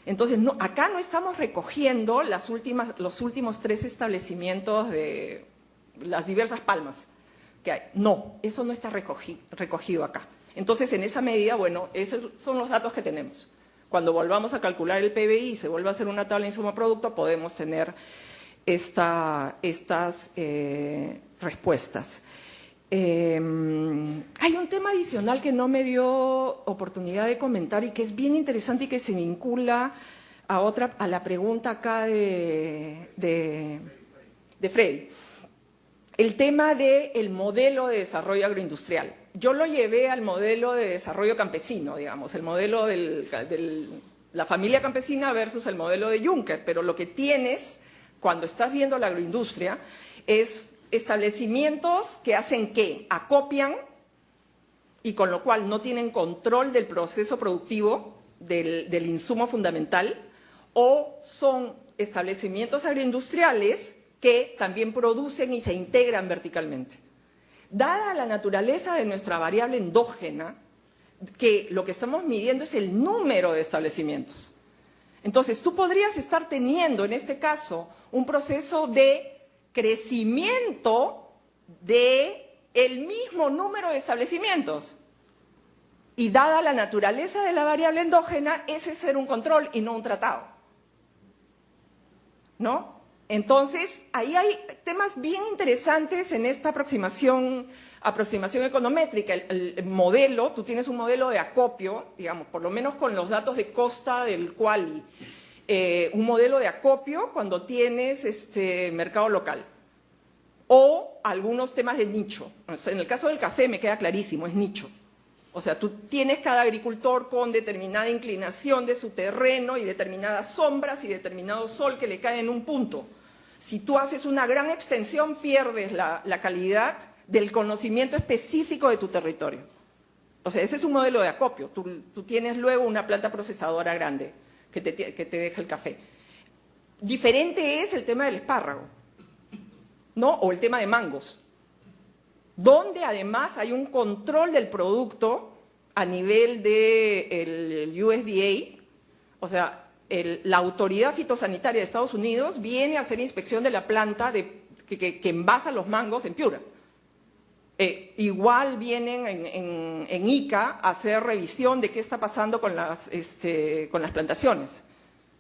Entonces, acá no estamos recogiendo los últimos 3 establecimientos de las diversas palmas que hay. No, eso no está recogido acá. Entonces, en esa medida, bueno, esos son los datos que tenemos. Cuando volvamos a calcular el PBI y se vuelva a hacer una tabla de insumo-producto, podemos tener estas respuestas. Hay un tema adicional que no me dio oportunidad de comentar y que es bien interesante y que se vincula a la pregunta acá de Freddy. El tema del modelo de desarrollo agroindustrial. Yo lo llevé al modelo de desarrollo campesino, digamos, el modelo de la familia campesina versus el modelo de Juncker, pero lo que tienes cuando estás viendo la agroindustria es establecimientos que hacen ¿qué? Acopian, y con lo cual no tienen control del proceso productivo del insumo fundamental, o son establecimientos agroindustriales que también producen y se integran verticalmente. Dada la naturaleza de nuestra variable endógena, que lo que estamos midiendo es el número de establecimientos. Entonces, tú podrías estar teniendo, en este caso, un proceso de crecimiento del mismo número de establecimientos. Y dada la naturaleza de la variable endógena, ese es ser un control y no un tratado, ¿no? Entonces, ahí hay temas bien interesantes en esta aproximación econométrica. El modelo, tú tienes un modelo de acopio, digamos, por lo menos con los datos de costa del quali, un modelo de acopio cuando tienes mercado local o algunos temas de nicho. O sea, en el caso del café me queda clarísimo, es nicho, O sea, tú tienes cada agricultor con determinada inclinación de su terreno y determinadas sombras y determinado sol que le cae en un punto. Si tú haces una gran extensión, pierdes la calidad del conocimiento específico de tu territorio. O sea, ese es un modelo de acopio. Tú tienes luego una planta procesadora grande que te deja el café. Diferente es el tema del espárrago, ¿no? O el tema de mangos, donde además hay un control del producto a nivel del USDA, o sea, la autoridad fitosanitaria de Estados Unidos viene a hacer inspección de la planta que envasa los mangos en Piura. Igual vienen en ICA a hacer revisión de qué está pasando con las plantaciones.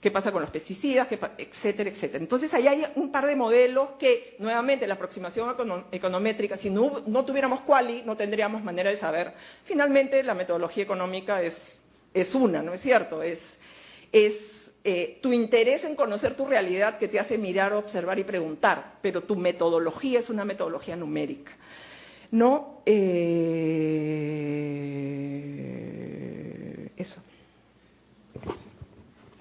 Qué pasa con los pesticidas, etcétera, etcétera. Entonces, ahí hay un par de modelos que, nuevamente, la aproximación econométrica, si no tuviéramos quali, no tendríamos manera de saber. Finalmente, la metodología económica es una, ¿no es cierto? Es tu interés en conocer tu realidad que te hace mirar, observar y preguntar, pero tu metodología es una metodología numérica. ¿No? Eso.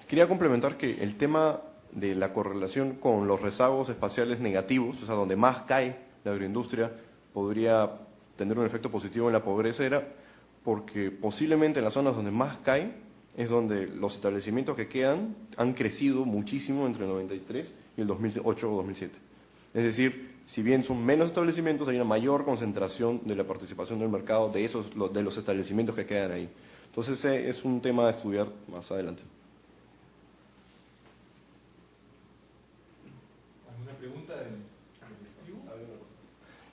Quería complementar que el tema de la correlación con los rezagos espaciales negativos, o sea, donde más cae la agroindustria, podría tener un efecto positivo en la pobreza, era porque posiblemente en las zonas donde más cae es donde los establecimientos que quedan han crecido muchísimo entre el 93 y el 2008 o 2007. Es decir, si bien son menos establecimientos, hay una mayor concentración de la participación del mercado de los establecimientos que quedan ahí. Entonces, es un tema a estudiar más adelante. ¿Alguna pregunta del testigo?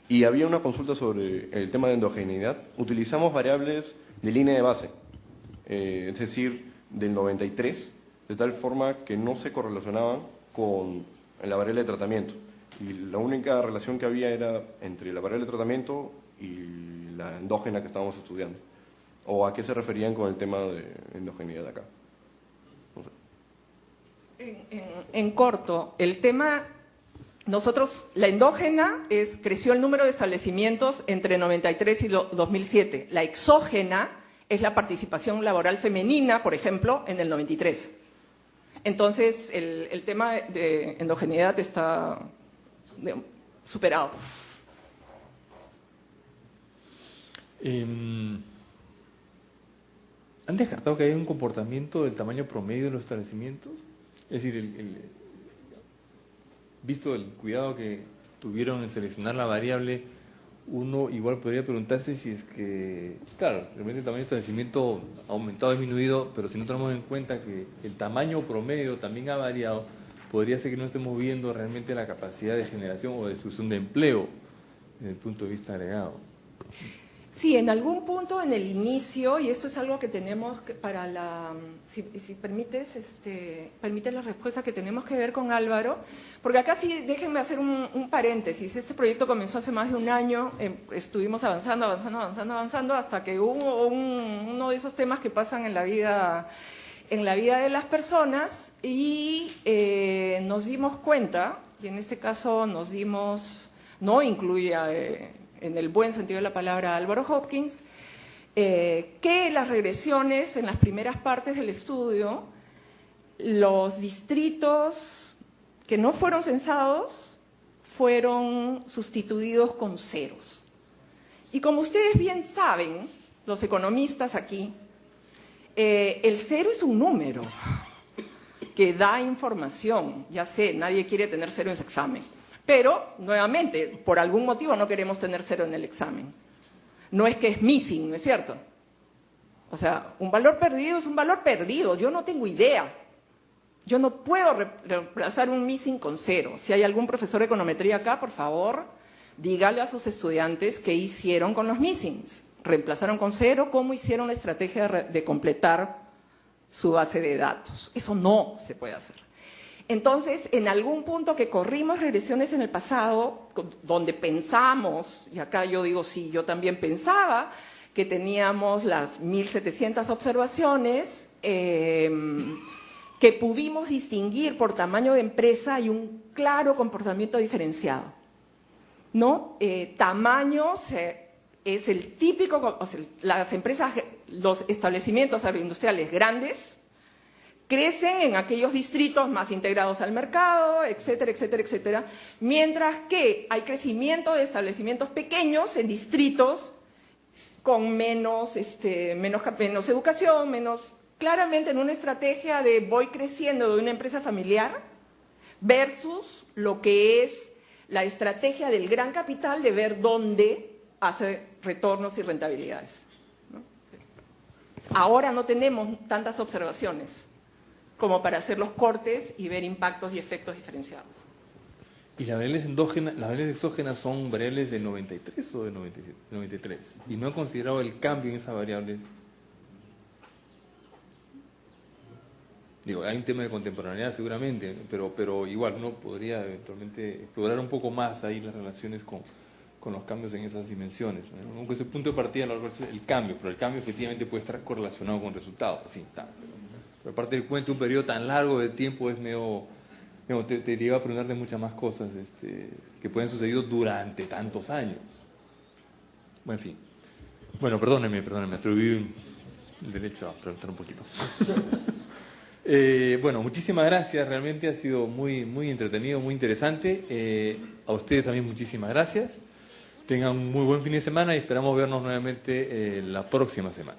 Y había una consulta sobre el tema de endogeneidad. Utilizamos variables de línea de base, es decir, del 93, de tal forma que no se correlacionaban con la variable de tratamiento. Y la única relación que había era entre la variable de tratamiento y la endógena que estábamos estudiando. ¿O a qué se referían con el tema de endogeneidad acá? No sé. En corto, el tema, la endógena creció el número de establecimientos entre 93 y 2007. La exógena es la participación laboral femenina, por ejemplo, en el 93. Entonces, el tema de endogeneidad está superado. ¿Han descartado que hay un comportamiento del tamaño promedio de los establecimientos? Es decir, visto el cuidado que tuvieron en seleccionar la variable, uno igual podría preguntarse si es que, claro, realmente el tamaño del establecimiento ha aumentado o disminuido, pero si no tenemos en cuenta que el tamaño promedio también ha variado, podría ser que no estemos viendo realmente la capacidad de generación o de destrucción de empleo desde el punto de vista agregado. Sí, en algún punto en el inicio, y esto es algo que tenemos que para si permites, permite la respuesta que tenemos que ver con Álvaro, porque acá sí, déjenme hacer un paréntesis. Este proyecto comenzó hace más de un año, estuvimos avanzando hasta que hubo uno de esos temas que pasan en la vida de las personas y nos dimos cuenta, y en este caso no incluye en el buen sentido de la palabra Álvaro Hopkins, que las regresiones en las primeras partes del estudio, los distritos que no fueron censados fueron sustituidos con ceros. Y como ustedes bien saben, los economistas aquí, el cero es un número que da información. Ya sé, nadie quiere tener cero en su examen. Pero, nuevamente, por algún motivo no queremos tener cero en el examen. No es que es missing, ¿no es cierto? O sea, un valor perdido es un valor perdido. Yo no tengo idea. Yo no puedo reemplazar un missing con cero. Si hay algún profesor de econometría acá, por favor, dígale a sus estudiantes qué hicieron con los missings. ¿Reemplazaron con cero? ¿Cómo hicieron la estrategia de completar su base de datos? Eso no se puede hacer. Entonces, en algún punto que corrimos regresiones en el pasado, donde pensamos, y acá yo digo sí, yo también pensaba, que teníamos las 1.700 observaciones, que pudimos distinguir por tamaño de empresa y un claro comportamiento diferenciado, ¿no? Tamaños, es el típico, o sea, las empresas, los establecimientos agroindustriales grandes crecen en aquellos distritos más integrados al mercado, etcétera, etcétera, etcétera, mientras que hay crecimiento de establecimientos pequeños en distritos con menos educación, claramente en una estrategia de voy creciendo de una empresa familiar versus lo que es la estrategia del gran capital de ver dónde hace retornos y rentabilidades, ¿no? Ahora no tenemos tantas observaciones como para hacer los cortes y ver impactos y efectos diferenciados. ¿Y las variables endógenas, las variables exógenas son variables del 93 o del 93? ¿Y no han considerado el cambio en esas variables? Digo, hay un tema de contemporaneidad seguramente, pero igual uno podría eventualmente explorar un poco más ahí las relaciones con los cambios en esas dimensiones, ¿no? Aunque ese punto de partida es el cambio, pero el cambio efectivamente puede estar correlacionado con resultados. En fin, pero aparte del cuento, un periodo tan largo de tiempo es medio te lleva a preguntar de muchas más cosas que pueden suceder durante tantos años. Bueno, en fin. Bueno, perdónenme, atribuí el derecho a preguntar un poquito. Bueno, muchísimas gracias, realmente ha sido muy, muy entretenido, muy interesante. A ustedes también muchísimas gracias. Tengan un muy buen fin de semana y esperamos vernos nuevamente la próxima semana.